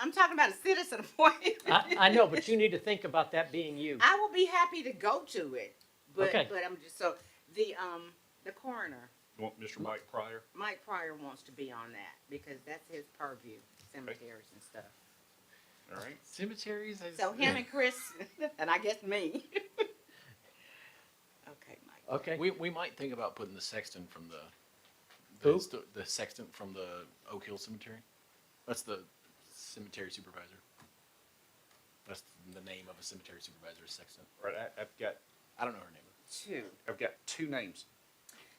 I'm talking about a citizen appointment. I know, but you need to think about that being you. I will be happy to go to it, but Okay. I'm just so the coroner, You want Mr. Mike Pryor? Mike Pryor wants to be on that because that's his purview, cemeteries and stuff. All right. Cemeteries? So him and Chris, and I guess me. Okay, Mike. Okay, We might think about putting the sexton from Who? the sexton from the Oak Hill Cemetery. That's the cemetery supervisor. That's the name of a cemetery supervisor, is sexton. All right, I don't know her name. I've got 2 names.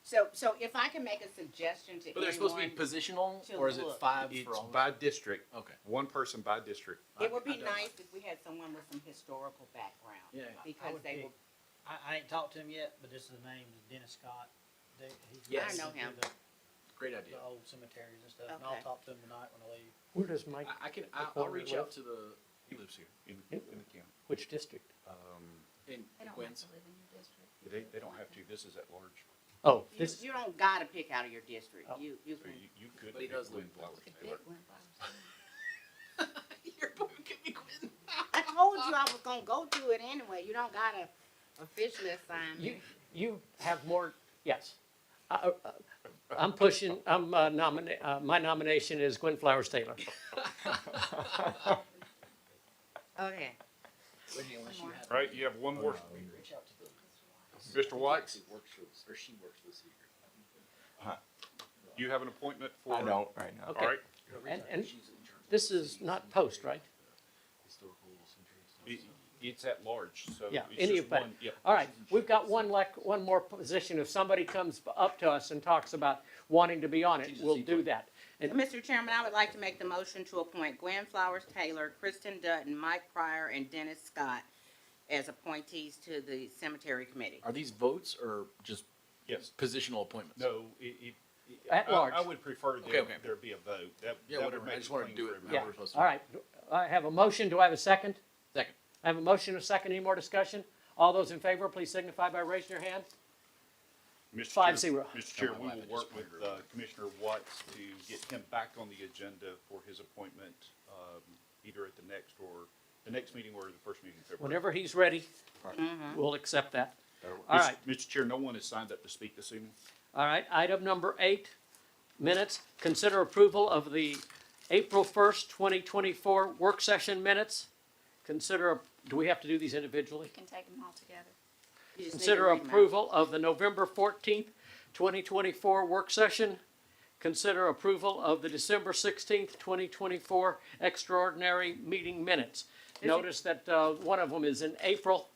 So if I can make a suggestion to But they're supposed to be anyone, positional, to or is it look. 5 It's for all? by district. Okay. One person by district. it would be I don't know. nice if we had someone with some historical background. Yeah. Because would they be- will, I ain't talked to him yet, but this is the name, Dennis Scott. He's Yes. I know him. Great idea. The old cemeteries and stuff, and I'll Okay. talk to him tonight when I leave. where does Mike, I'll reach out to the, he lives here, In the county. which district? in They don't have Quinn's. to live in your district. They don't have to. This is at large. Oh, this, you don't gotta pick out of your district. Oh. You So can. you could But he pick does live Glenn in Flowers Could Taylor. pick Glenn Flowers. Your boy could be Quinn. I told you I was gonna go to it anyway. You don't gotta officially assign me. you have more, yes. I'm pushing, my nomination is Gwen Flowers Taylor. Okay. Unless you have. All right, you have one more. Reach out to the. Mr. White, He works for, or she works for the city. you have an appointment for? I don't right now. Okay. All right. And this is not post, right? Historical cemeteries. It's at large, so. Yeah, it's any just of it. one- Yep. All right, we've got one more position. If somebody comes up to us and talks about wanting to be on it, we'll do that. Mr. Chairman, I would like to make the motion to appoint Gwen Flowers Taylor, Kristen Dutton, Mike Pryor, and Dennis Scott as appointees to the cemetery committee. Are these votes or just Yes. positional appointments? No, At large. I would prefer Okay, okay. there be a vote. That Yeah, would whatever. make I just wanted to clean do for it everybody. how Yeah, we're supposed to. all right. I have a motion. Do I have a second? Second. I have a motion and a second. Any more discussion? All those in favor, please signify by raising your hand. Mr. 5-0. Chair, Mr. Chair, Oh, my we wife will had work just with pointed her Commissioner Watts to get him back on the agenda for his appointment, either at the next meeting or the first meeting in February. Whenever he's ready, we'll accept that. All right. Mr. Chair, no one has signed up to speak this evening. All right, item number 8, minutes. Consider approval of the April 1st, 2024 work session minutes. Do we have to do these individually? You can take them all together. You just need to Consider read 'em out. approval of the November 14th, 2024 work session. Consider approval of the December 16th, 2024 extraordinary meeting minutes. Notice that one of them is in April.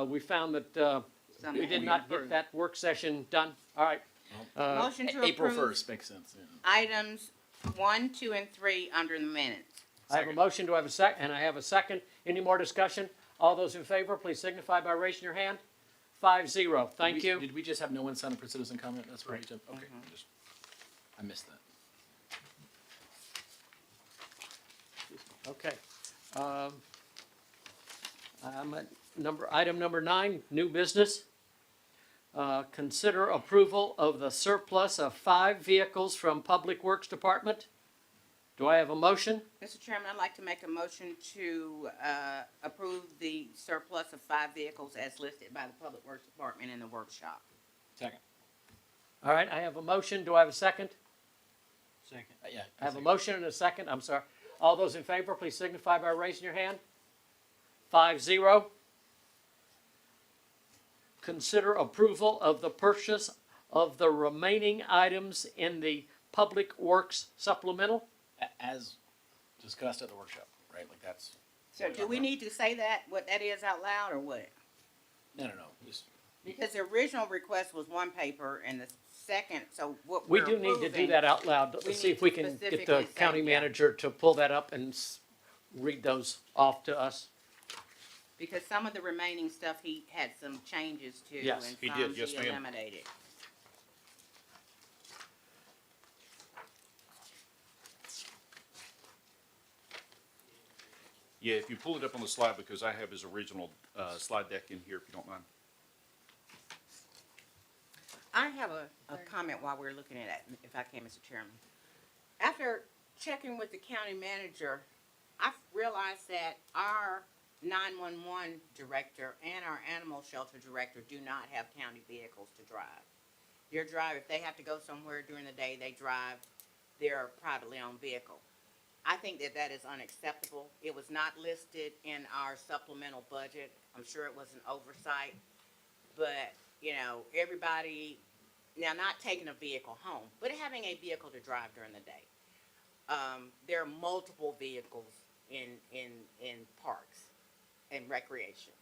We found that Some we did may not be get that work session done. All right, Motion to April approve 1st makes sense. Yeah. items 1, 2, and 3 under the minutes. I have a motion, do I have a second? And I have a second. Any more discussion? All those in favor, please signify by raising your hand. 5-0, thank you. Did we just have no one sign up for citizen comment? That's right. Okay, I missed that. Okay. I'm at item number 9, new business. Consider approval of the surplus of 5 vehicles from Public Works Department. Do I have a motion? Mr. Chairman, I'd like to make a motion to approve the surplus of 5 vehicles as listed by the Public Works Department in the workshop. Second. All right, I have a motion. Do I have a second? Second. Yeah. I have a motion and a second. I'm sorry. All those in favor, please signify by raising your hand. 5-0. Consider approval of the purchase of the remaining items in the Public Works supplemental. As discussed at the workshop, right? Like that's. So do we need to say that, what that is out loud, or what? No. Just Because the original request was one paper, and the second, so what We we're do need to do approving- that out loud. we See need if we to can get the specifically say, county yeah. manager to pull that up and read those off to us. Because some of the remaining stuff he had some changes to, Yes, and he some did. Yes, he ma'am. eliminated. Yeah, if you pull it up on the slide, because I have his original slide deck in here, if you don't mind. I have a comment while we're looking at it, if I can, Mr. Chairman. After checking with the county manager, I realized that our 911 director and our animal shelter director do not have county vehicles to drive. If they have to go somewhere during the day, they drive their privately owned vehicle. I think that that is unacceptable. It was not listed in our supplemental budget. I'm sure it was an oversight. But, you know, everybody, now not taking a vehicle home, but having a vehicle to drive during the day. There are multiple vehicles in parks and recreation.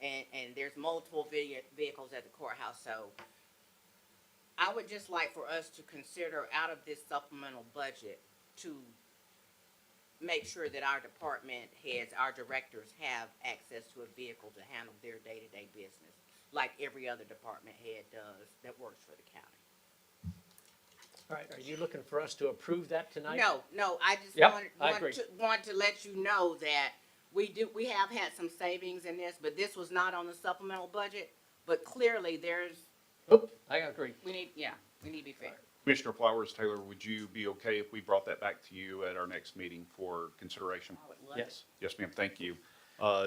And there's multiple vehicles at the courthouse, so I would just like for us to consider out of this supplemental budget to make sure that our department heads, our directors have access to a vehicle to handle their day-to-day business, like every other department head does that works for the county. All right, are you looking for us to approve that tonight? No, I just Yep, I agree. want to let you know that we have had some savings in this, but this was not on the supplemental budget. But clearly Oop, I agree. we need to be fair. Commissioner Flowers Taylor, would you be okay if we brought that back to you at our next meeting for consideration? I would love it. Yes. Yes, ma'am, thank you.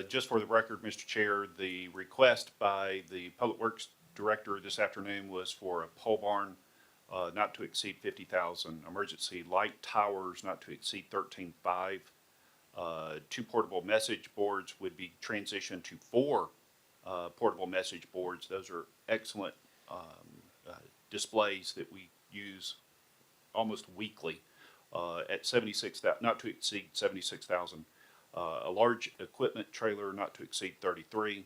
Just for the record, Mr. Chair, the request by the Public Works Director this afternoon was for a pole barn not to exceed 50,000, emergency light towers not to exceed 13.5. 2 portable message boards would be transitioned to 4 portable message boards. Those are excellent displays that we use almost weekly at 76,000, not to exceed 76,000. A large equipment trailer not to exceed 33.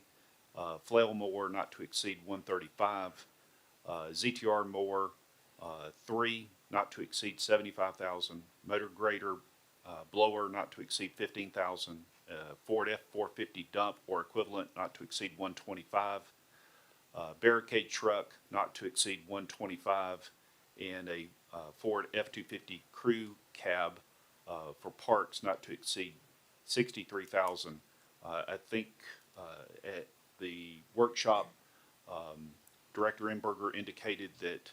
Flail mower not to exceed 135. ZTR mower Three, not to exceed 75,000. Motor grader, blower, not to exceed 15,000. Ford F-450 dump or equivalent, not to exceed 125. Barricade truck, not to exceed 125. And a Ford F-250 crew cab for parts, not to exceed 63,000. I think at the workshop, Director Imberger indicated that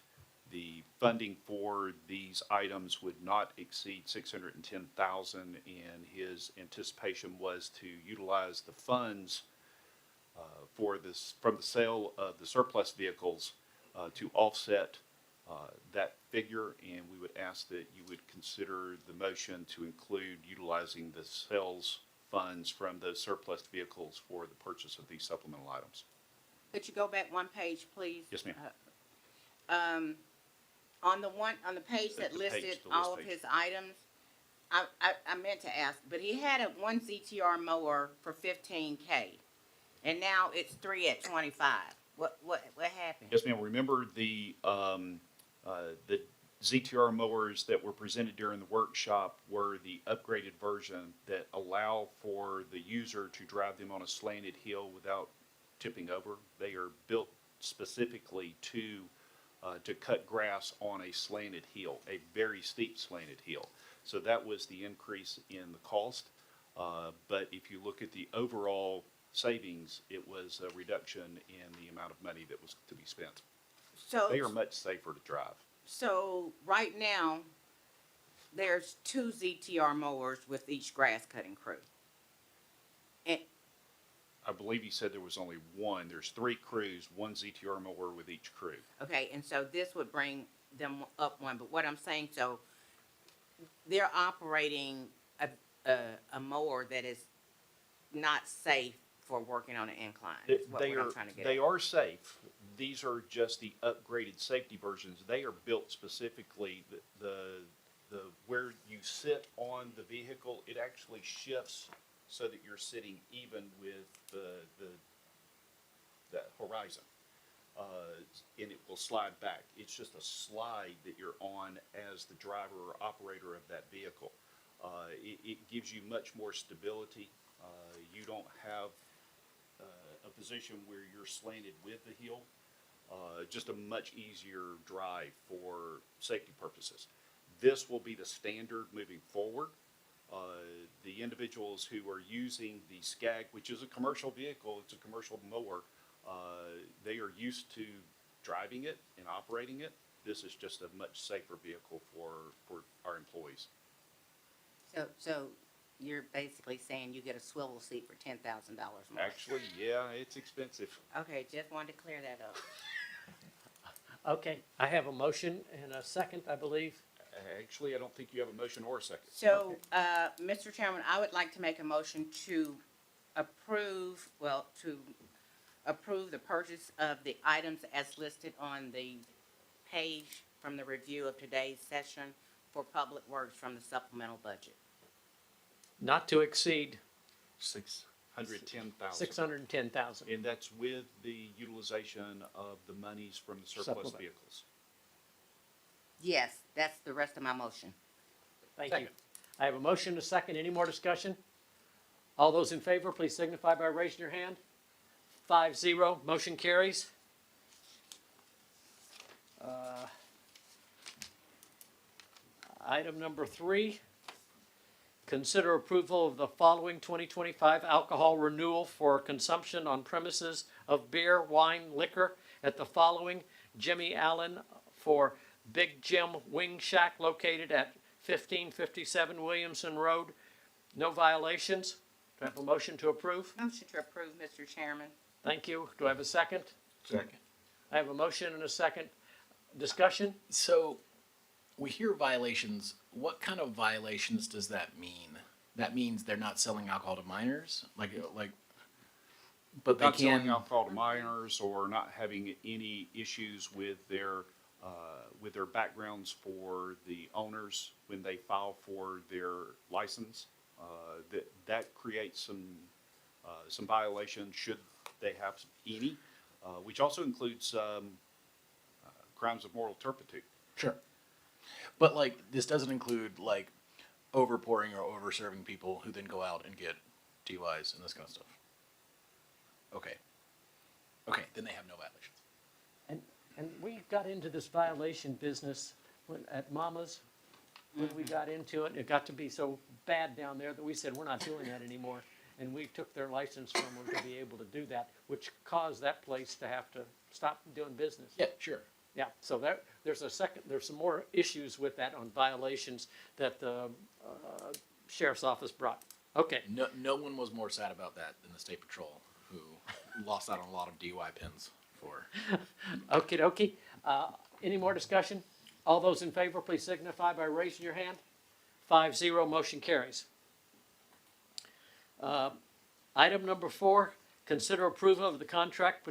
the funding for these items would not exceed 610,000, and his anticipation was to utilize the funds for this from the sale of the surplus vehicles to offset that figure, and we would ask that you would consider the motion to include utilizing the sales funds from those surplus vehicles for the purchase of these supplemental items. Could you go back one page, please? Yes, ma'am. On the page that The page, listed the list all of page. his items, I meant to ask, but he had one ZTR mower for 15K, and now it's 3 at 25. What happened? Yes, ma'am. Remember the ZTR mowers that were presented during the workshop were the upgraded version that allow for the user to drive them on a slanted hill without tipping over. They are built specifically to cut grass on a slanted hill, a very steep slanted hill. So that was the increase in the cost. But if you look at the overall savings, it was a reduction in the amount of money that was to be spent. So They are much safer to drive. So right now, there's 2 ZTR mowers with each grass cutting crew. And I believe you said there was only one. There's 3 crews, 1 ZTR mower with each crew. okay, and so this would bring them up one. But what I'm saying, so they're operating a mower that is not safe for working on an incline. Is what I'm trying to get They at. are safe. These are just the upgraded safety versions. They are built specifically, the where you sit on the vehicle, it actually shifts so that you're sitting even with the horizon. And it will slide back. It's just a slide that you're on as the driver or operator of that vehicle. It gives you much more stability. You don't have a position where you're slanted with the hill. Just a much easier drive for safety purposes. This will be the standard moving forward. The individuals who are using the SCAG, which is a commercial vehicle, it's a commercial mower, they are used to driving it and operating it. This is just a much safer vehicle for our employees. So you're basically saying you get a swivel seat for $10,000 more. Actually, yeah, it's expensive. Okay, just wanted to clear that up. Okay, I have a motion and a second, I believe. Actually, I don't think you have a motion or a second. So, Mr. Chairman, I would like to make a motion to approve the purchase of the items as listed on the page from the review of today's session for Public Works from the supplemental budget. Not to exceed 610,000. 610,000. And that's with the utilization of the monies from the surplus Supplement. vehicles. Yes, that's the rest of my motion. Thank you. I have a motion and a second. Any more discussion? All those in favor, please signify by raising your hand. 5-0, motion carries. Item number 3, consider approval of the following 2025 alcohol renewal for consumption on premises of beer, wine, liquor at the following: Jimmy Allen for Big Jim Wing Shack located at 1557 Williamson Road. No violations. Do I have a motion to approve? Motion to approve, Mr. Chairman. Thank you. Do I have a second? Second. I have a motion and a second. Discussion? So, we hear violations. What kind of violations does that mean? That means they're not selling alcohol to minors? But they Not selling can. alcohol to minors or not having any issues with their backgrounds for the owners when they file for their license. That creates some violations should they have any, which also includes crimes of moral turpitude. Sure. But like, this doesn't include like overpouring or over serving people who then go out and get DUIs and this kind of stuff. Okay. Okay, then they have no violations. And we got into this violation business at Mama's, when we got into it. It got to be so bad down there that we said, we're not doing that anymore. And we took their license from them to be able to do that, which caused that place to have to stop doing business. Yeah, sure. Yeah, so there's some more issues with that on violations that the sheriff's office brought. Okay, No one was more sad about that than the state patrol, who lost out on a lot of DUI pins for. okie dokie. Any more discussion? All those in favor, please signify by raising your hand. 5-0, motion carries. Item number 4, consider approval of the contract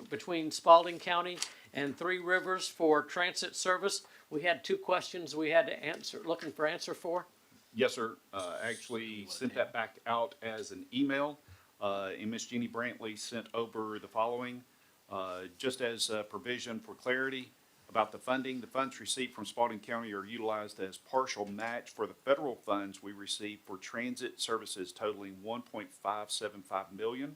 between Spalding County and Three Rivers for transit service. We had 2 questions we had to answer, looking for answer for. Yes, sir. Actually sent that back out as an email, and Ms. Jeannie Brantley sent over the following. Just as provision for clarity about the funding, the funds received from Spalding County are utilized as partial match for the federal funds we receive for transit services totaling $1.575 million.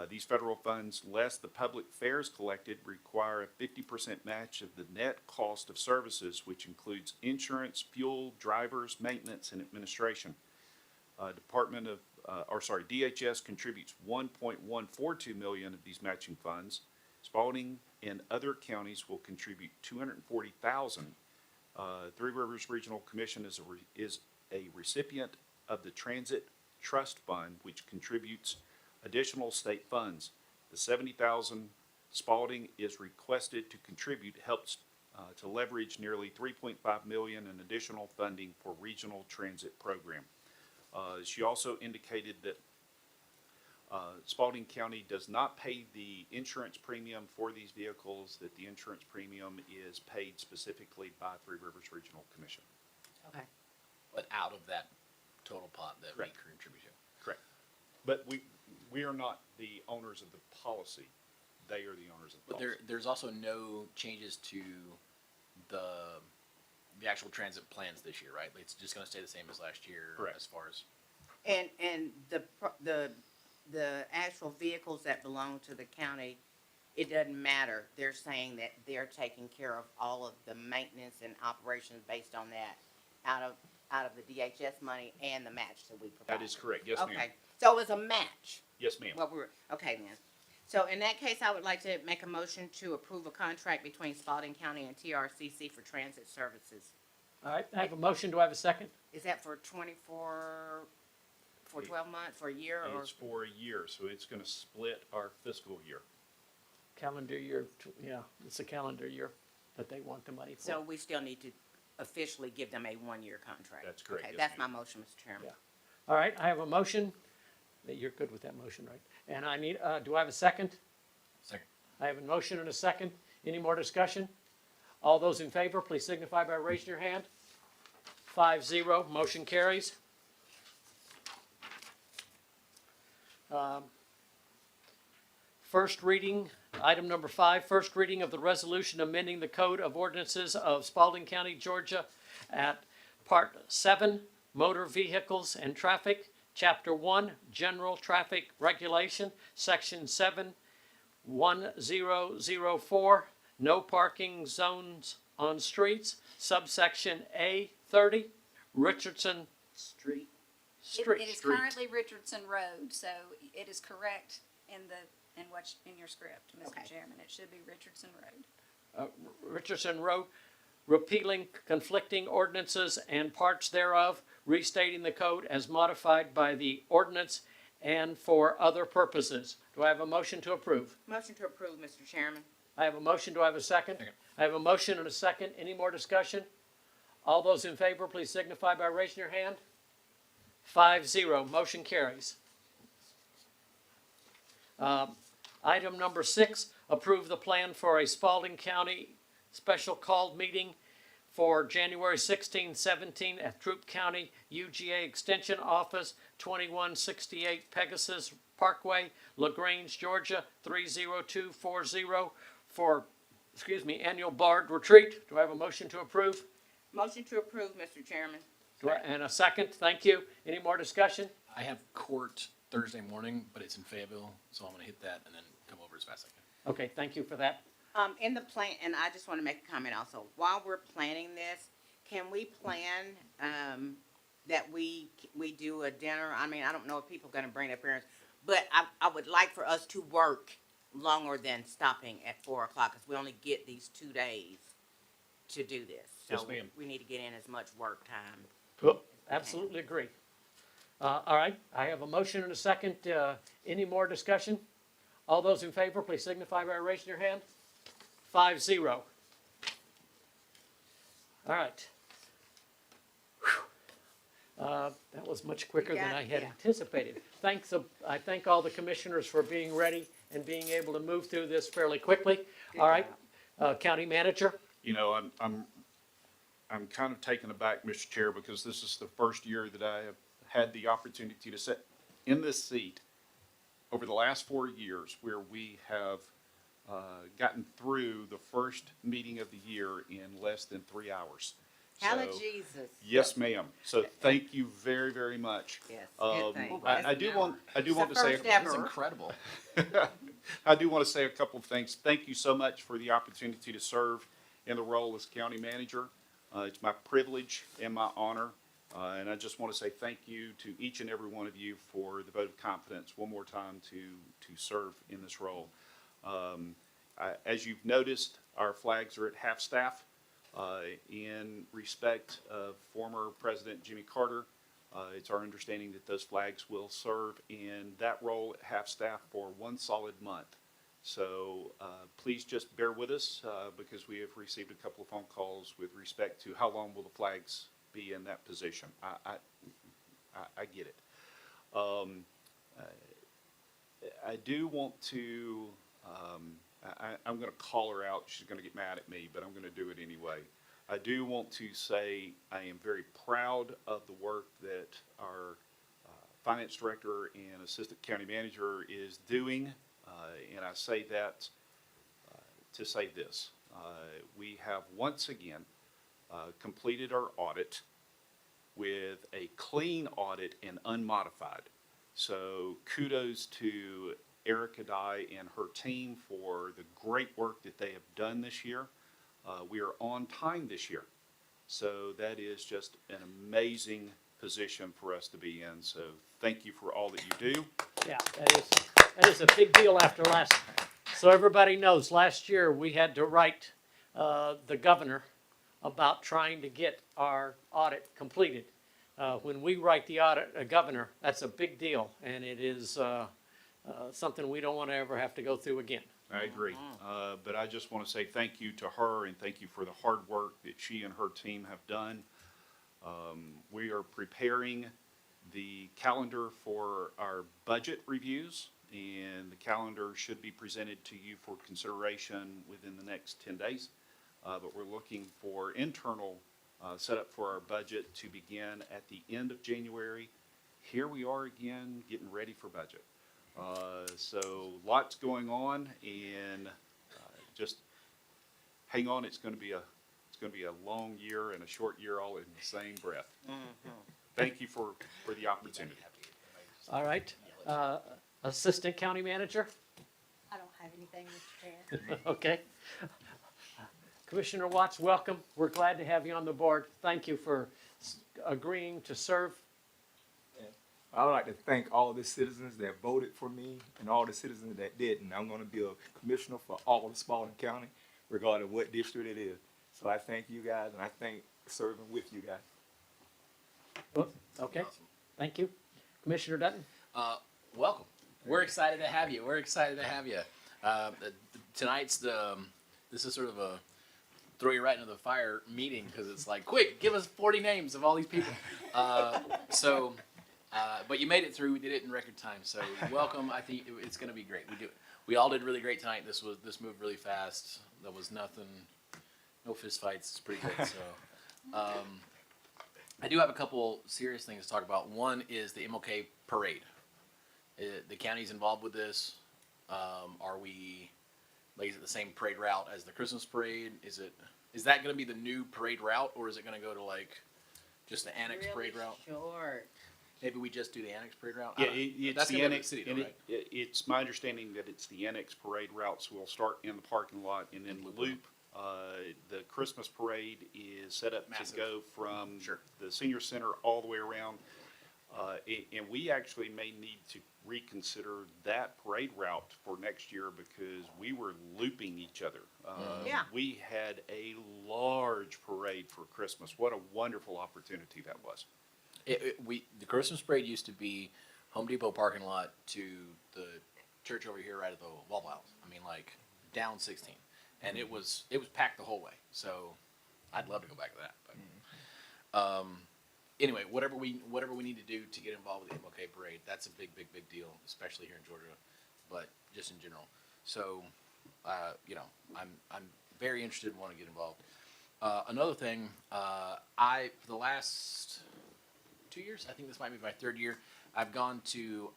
These federal funds, less the public fares collected, require a 50% match of the net cost of services, which includes insurance, fuel, drivers, maintenance, and administration. DHS contributes $1.142 million of these matching funds. Spalding and other counties will contribute $240,000. Three Rivers Regional Commission is a recipient of the Transit Trust Fund, which contributes additional state funds. The $70,000 Spalding is requested to contribute helps to leverage nearly $3.5 million in additional funding for regional transit program. She also indicated that Spalding County does not pay the insurance premium for these vehicles, that the insurance premium is paid specifically by Three Rivers Regional Commission. Okay. But out of that total pot that Correct. we contribute to. Correct. But we are not the owners of the policy. They are the owners of the But policy. there's also no changes to the actual transit plans this year, right? It's just gonna stay the same as last year. Correct. As far as, And the actual vehicles that belong to the county, it doesn't matter. They're saying that they're taking care of all of the maintenance and operations based on that out of the DHS money and the match that we provide. That is correct. Yes, ma'am. Okay, so it's a match. Yes, ma'am. Okay then. So in that case, I would like to make a motion to approve a contract between Spalding County and TRCC for transit services. All right, I have a motion. Do I have a second? Is that for 12 months, for a year, or? It's for a year, so it's gonna split our fiscal year. Calendar year, yeah, it's a calendar year that they want the money for. So we still need to officially give them a one-year contract? That's correct, Okay, yes, that's my ma'am. motion, Mr. Chairman. Yeah. All right, I have a motion. You're good with that motion, right? And I need, do I have a second? second. I have a motion and a second. Any more discussion? All those in favor, please signify by raising your hand. 5-0, motion carries. First reading, item number 5, first reading of the resolution amending the Code of Ordinances of Spalding County, Georgia at Part 7, Motor Vehicles and Traffic, Chapter 1, General Traffic Regulation, Section 71004, No Parking Zones on Streets, subsection A30, Richardson Street. Street. It is currently Richardson Road, so it is correct in your script, Okay. Mr. Chairman. It should be Richardson Road. Richardson Road, repealing conflicting ordinances and parts thereof, restating the code as modified by the ordinance and for other purposes. Do I have a motion to approve? Motion to approve, Mr. Chairman. I have a motion. Do I have a second? Second. I have a motion and a second. Any more discussion? All those in favor, please signify by raising your hand. 5-0, motion carries. Item number 6, approve the plan for a Spalding County special called meeting for January 16, 17 at Troup County UGA Extension Office, 2168 Pegasus Parkway, LaGrange, Georgia, 30240 for annual board retreat. Do I have a motion to approve? Motion to approve, Mr. Chairman. And a second, thank you. Any more discussion? I have court Thursday morning, but it's in Fayetteville, so I'm gonna hit that and then come over as fast as I can. Okay, thank you for that. In the plan, and I just want to make a comment also, while we're planning this, can we plan, that we do a dinner? I mean, I don't know if people are gonna bring their parents, but I would like for us to work longer than stopping at 4 o'clock, because we only get these 2 days to do this. Yes, So ma'am. we need to get in as much work time. Absolutely agree. All right, I have a motion and a second. Any more discussion? All those in favor, please signify by raising your hand. 5-0. All right. That was much quicker than I had Yeah. anticipated. I thank all the commissioners for being ready and being able to move through this fairly quickly. All right, County Manager? You know, I'm kind of taken aback, Mr. Chair, because this is the first year that I have had the opportunity to sit in this seat over the last 4 years, where we have gotten through the first meeting of the year in less than 3 hours. Hallelujah, So- Jesus. Yes, ma'am. So thank you very, very much. Yes, good thing. I do want It's to the say, first That's ever. incredible. I do want to say a couple of things. Thank you so much for the opportunity to serve in the role as county manager. It's my privilege and my honor. And I just want to say thank you to each and every one of you for the vote of confidence one more time to serve in this role. As you've noticed, our flags are at half-staff. In respect of former President Jimmy Carter, it's our understanding that those flags will serve in that role at half-staff for 1 solid month. So please just bear with us because we have received a couple of phone calls with respect to how long will the flags be in that position. I get it. I do want to, I'm going to call her out. She's going to get mad at me, but I'm going to do it anyway. I do want to say I am very proud of the work that our finance director and assistant county manager is doing. And I say that to say this. We have once again completed our audit with a clean audit and unmodified. So kudos to Erica Dye and her team for the great work that they have done this year. We are on time this year. So that is just an amazing position for us to be in. So thank you for all that you do. Yeah, that is a big deal after last. So everybody knows, last year we had to write the governor about trying to get our audit completed. When we write the audit, governor, that's a big deal, and it is something we don't want to ever have to go through again. I agree. But I just want to say thank you to her and thank you for the hard work that she and her team have done. We are preparing the calendar for our budget reviews, and the calendar should be presented to you for consideration within the next 10 days. But we're looking for internal setup for our budget to begin at the end of January. Here we are again, getting ready for budget. So lots going on, and just hang on. It's going to be a long year and a short year all in the same breath. Thank you for the opportunity. All right, Assistant County Manager? I don't have anything, Mr. Chair. Okay. Commissioner Watts, welcome. We're glad to have you on the board. Thank you for agreeing to serve. I would like to thank all the citizens that voted for me and all the citizens that didn't. I'm going to be a commissioner for all of Spalding County, regardless of what district it is. So I thank you guys, and I thank serving with you guys. Okay, thank you. Commissioner Dutton? Welcome. We're excited to have you. We're excited to have you. Tonight's this is sort of a throw you right into the fire meeting because it's like, quick, give us 40 names of all these people. But you made it through. We did it in record time. So welcome. I think it's going to be great. We all did really great tonight. This moved really fast. There was nothing, no fist fights. It's pretty good. So I do have a couple serious things to talk about. One is the MLK parade. The county's involved with this. Are we Like, is it the same parade route as the Christmas parade? Is that gonna be the new parade route, or is it gonna go to like just the annex parade route? Short. Maybe we just do the annex parade route? Yeah, I don't- it's That's the gonna go to annex, city though, and right? it's my understanding that it's the annex parade routes will start in the parking lot and then loop. The Christmas parade is set up to Massive. go from Sure. the senior center all the way around. And we actually may need to reconsider that parade route for next year because we were looping each other. Yeah. We had a large parade for Christmas. What a wonderful opportunity that was. The Christmas parade used to be Home Depot parking lot to the church over here right at the Waffle House. I mean, like down 16, and it was packed the whole way. So I'd love to go back to that. But anyway, whatever we need to do to get involved with the MLK parade, that's a big deal, especially here in Georgia, but just in general. So I'm very interested and want to get involved. Another thing, for the last 2 years, I think this might be my third year, I've gone to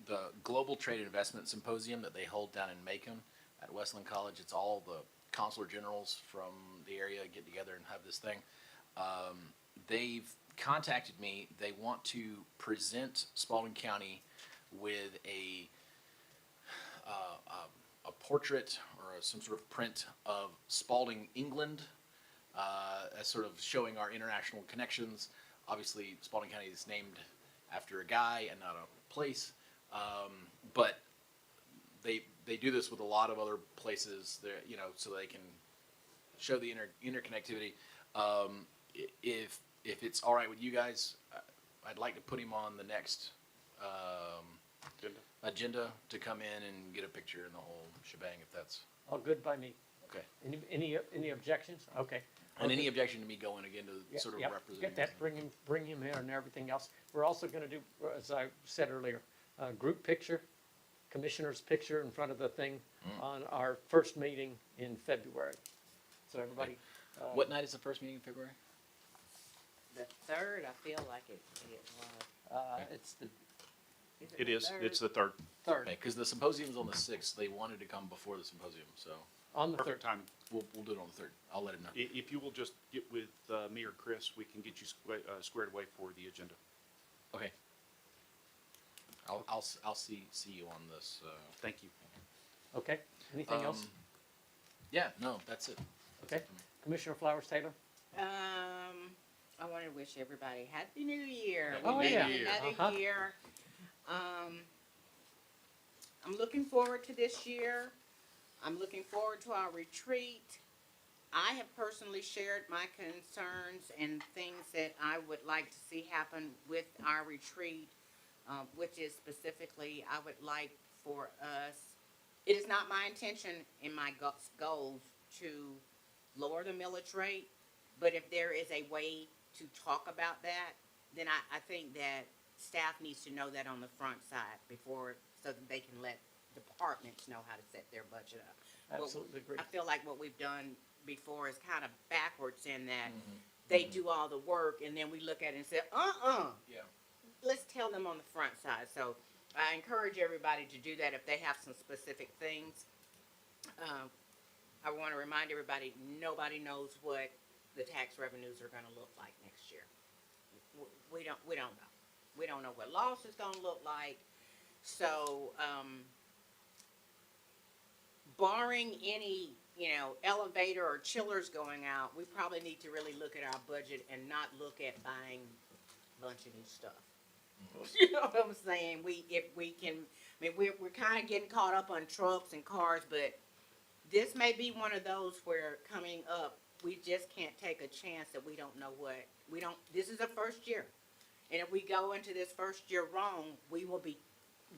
the Global Trade Investment Symposium that they hold down in Macon at Westland College. It's all the consular generals from the area get together and have this thing. They've contacted me. They want to present Spalding County with a portrait or some sort of print of Spalding, England, as sort of showing our international connections. Obviously, Spalding County is named after a guy and not a place, but they do this with a lot of other places there, so they can show the interconnectivity. If it's all right with you guys, I'd like to put him on the next agenda to come in and get a picture and the whole shebang. If that's All good by me. okay. Any objections? Okay. And any objection to me going again to Yeah, sort of yep, represent? get that, bring him here and everything else. We're also gonna do, as I said earlier, a group picture, commissioner's picture in front of the thing on our first meeting in February. So everybody. What night is the first meeting in February? The third, I feel like it was. It's the It the is, third? it's the third. third, Okay, because the symposium's on the 6th. They wanted to come before the symposium, so on the Perfect third. time. we'll do it on the 3rd. I'll let him know. If you will just get with me or Chris, we can get you squared away for the agenda. Okay. I'll see you on this. Thank you. Okay, anything else? Yeah, no, that's it. Okay, Commissioner Flowers Taylor? I want to wish everybody Happy New Year. Oh, We made yeah. it Uh-huh. Another year. I'm looking forward to this year. I'm looking forward to our retreat. I have personally shared my concerns and things that I would like to see happen with our retreat, which is specifically, I would like for us, it is not my intention in my goals to lower the millage rate, but if there is a way to talk about that, then I think that staff needs to know that on the front side before, so that they can let departments know how to set their budget up. But Absolutely agree. I feel like what we've done before is kind of backwards in that they do all the work and then we look at it and say, Yeah. let's tell them on the front side. So I encourage everybody to do that if they have some specific things. I want to remind everybody, nobody knows what the tax revenues are going to look like next year. We don't know. We don't know what loss is going to look like. So, barring any, elevator or chillers going out, we probably need to really look at our budget and not look at buying a bunch of new stuff. You know what I'm saying? We're kind of getting caught up on trucks and cars, but this may be one of those where coming up, we just can't take a chance that we don't know this is the first year. And if we go into this first year wrong, we will be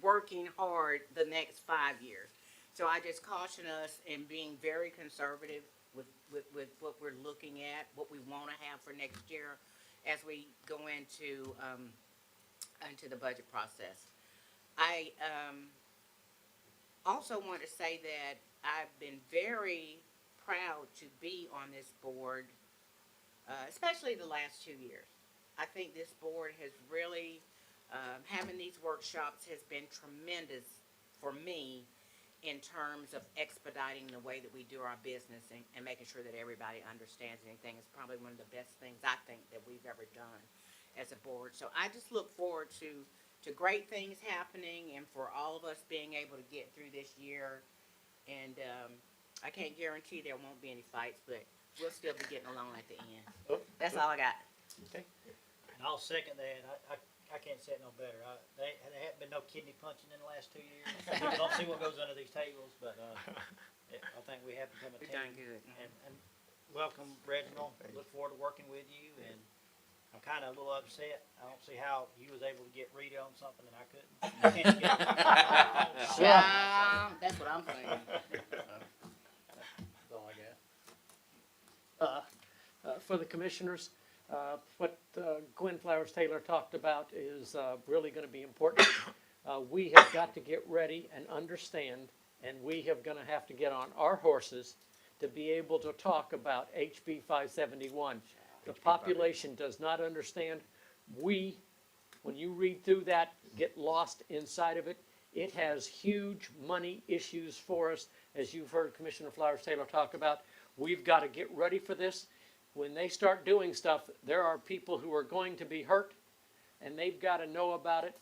working hard the next 5 years. So I just caution us in being very conservative with what we're looking at, what we want to have for next year as we go into the budget process. I also want to say that I've been very proud to be on this board, especially the last 2 years. I think this board has really, having these workshops has been tremendous for me in terms of expediting the way that we do our business and making sure that everybody understands anything is probably one of the best things I think that we've ever done as a board. So I just look forward to great things happening and for all of us being able to get through this year. And I can't guarantee there won't be any fights, but we'll still be getting along at the end. That's all I got. Okay. And I'll second that. I can't say it no better. There haven't been no kidney punching in the last 2 years. People don't see what goes under these tables, but I think we have become a We've team. done good. And welcome, Reginald. Look forward to working with you. And I'm kind of a little upset. I don't see how you was able to get Rita on something and I couldn't. I can't get Child, that's what I'm saying. That's all I got. For the commissioners, what Gwen Flowers Taylor talked about is really going to be important. We have got to get ready and understand, and we have going to have to get on our horses to be able to talk about HB 571. The population does not understand. We, when you read through that, get lost inside of it. It has huge money issues for us, as you've heard Commissioner Flowers Taylor talk about. We've got to get ready for this. When they start doing stuff, there are people who are going to be hurt, and they've got to know about it.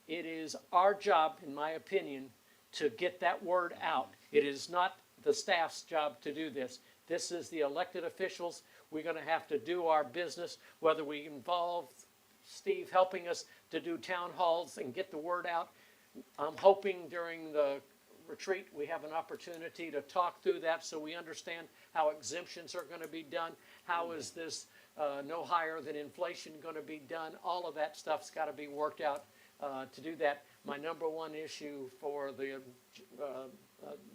It is our job, in my opinion, to get that word out. It is not the staff's job to do this. This is the elected officials. We're going to have to do our business, whether we involve Steve helping us to do town halls and get the word out. I'm hoping during the retreat we have an opportunity to talk through that so we understand how exemptions are going to be done. How is this no higher than inflation going to be done? All of that stuff's got to be worked out to do that. My number one issue for the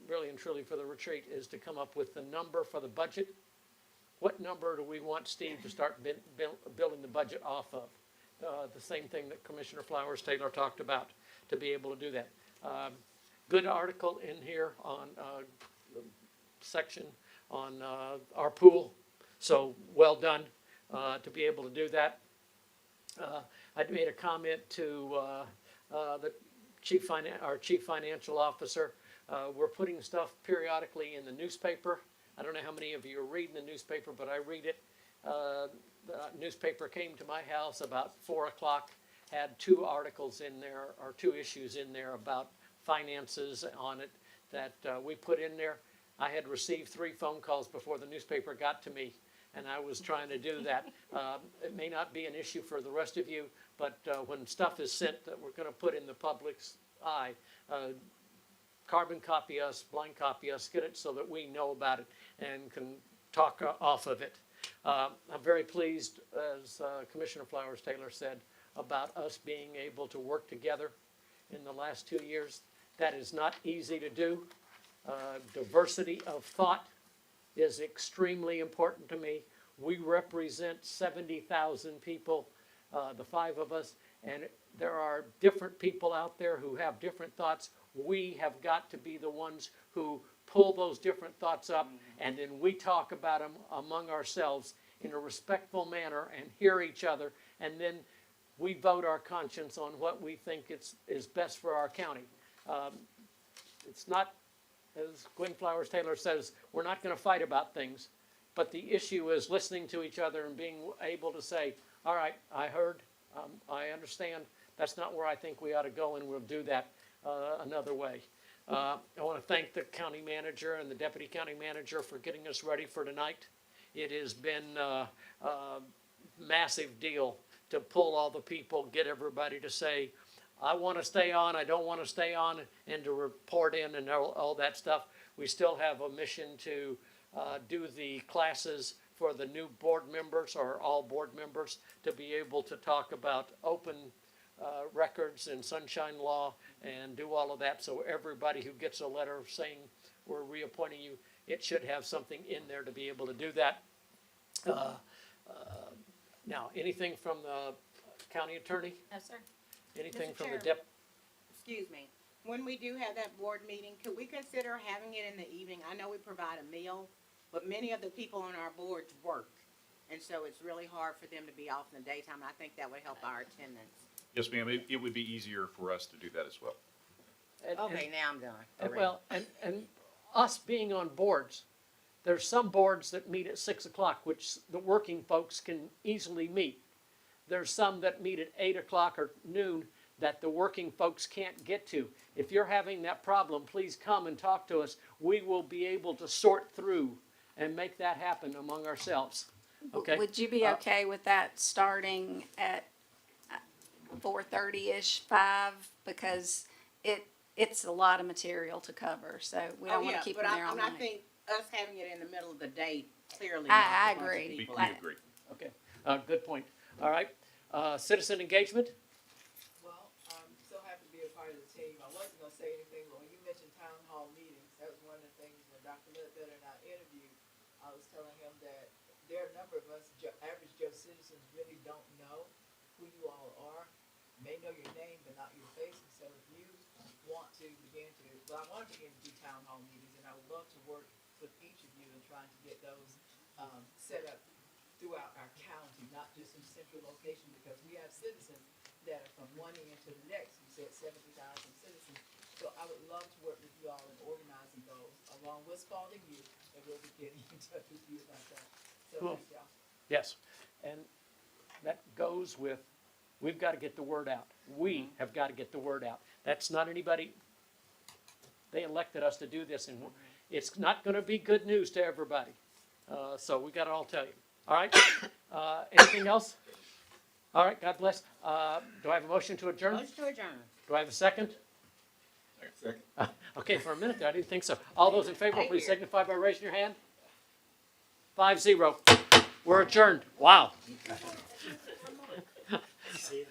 really and truly for the retreat is to come up with the number for the budget. What number do we want Steve to start building the budget off of? The same thing that Commissioner Flowers Taylor talked about, to be able to do that. Good article in here on the section on our pool, so well done to be able to do that. I made a comment to the our chief financial officer. We're putting stuff periodically in the newspaper. I don't know how many of you are reading the newspaper, but I read it. The newspaper came to my house about 4 o'clock, had 2 articles in there, or 2 issues in there about finances on it that we put in there. I had received 3 phone calls before the newspaper got to me, and I was trying to do that. It may not be an issue for the rest of you, but when stuff is sent that we're going to put in the public's eye, carbon copy us, blind copy us, get it so that we know about it and can talk off of it. I'm very pleased, as Commissioner Flowers Taylor said, about us being able to work together in the last 2 years. That is not easy to do. Diversity of thought is extremely important to me. We represent 70,000 people, the 5 of us, and there are different people out there who have different thoughts. We have got to be the ones who pull those different thoughts up, and then we talk about them among ourselves in a respectful manner and hear each other, and then we vote our conscience on what we think is best for our county. It's not, as Gwen Flowers Taylor says, we're not going to fight about things, but the issue is listening to each other and being able to say, all right, I heard, I understand, that's not where I think we ought to go, and we'll do that another way. I want to thank the county manager and the deputy county manager for getting us ready for tonight. It has been a massive deal to pull all the people, get everybody to say, I want to stay on, I don't want to stay on, and to report in and all that stuff. We still have a mission to do the classes for the new board members, or all board members, to be able to talk about open records and sunshine law and do all of that. So everybody who gets a letter saying we're reappointing you, it should have something in there to be able to do that. Now, anything from the county attorney? No, sir. Anything Mr. from the Chair. Excuse me, when we do have that board meeting, could we consider having it in the evening? I know we provide a meal, but many of the people on our boards work, and so it's really hard for them to be off in the daytime. I think that would help our attendance. Yes, ma'am, it would be easier for us to do that as well. Okay, now I'm done. And us being on boards, there's some boards that meet at 6 o'clock, which the working folks can easily meet. There's some that meet at 8 o'clock or noon that the working folks can't get to. If you're having that problem, please come and talk to us. We will be able to sort through and make that happen among ourselves. Okay? Would you be okay with that starting at 4:30-ish, 5? Because it's a lot of material to cover, so we don't want to keep them there all But I night. think us having it in the middle of the day clearly. I knocks a bunch of agree. We people we out. agree. Okay, good point. All right, citizen engagement? Well, I'm so happy to be a part of the team. I wasn't gonna say anything, but when you mentioned town hall meetings, that was one of the things when Dr. Ledbetter and I interviewed, I was telling him that there are a number of us, average Joe citizens, really don't know who you all are. May know your name, but not your faces. So if you want to begin to, well, I want to begin to do town hall meetings, and I would love to work with each of you in trying to get those, set up throughout our county, not just in central location, because we have citizens that are from one end to the next. You said 70,000 citizens. So I would love to work with you all in organizing those, along with Spalding Youth, and we'll be getting in touch with you about that. So Cool. thank y'all. Yes, and that goes with, we've got to get the word out. We have got to get the word out. That's not anybody, they elected us to do this, and it's not going to be good news to everybody. So we got to all tell you. All right? Anything else? All right, God bless. Do I have a motion to adjourn? Motion to adjourn. Do I have a second? Second. Okay, for a minute there, I didn't think so. All those in favor, please signify by raising your hand. 5-0. We're adjourned. Wow. See,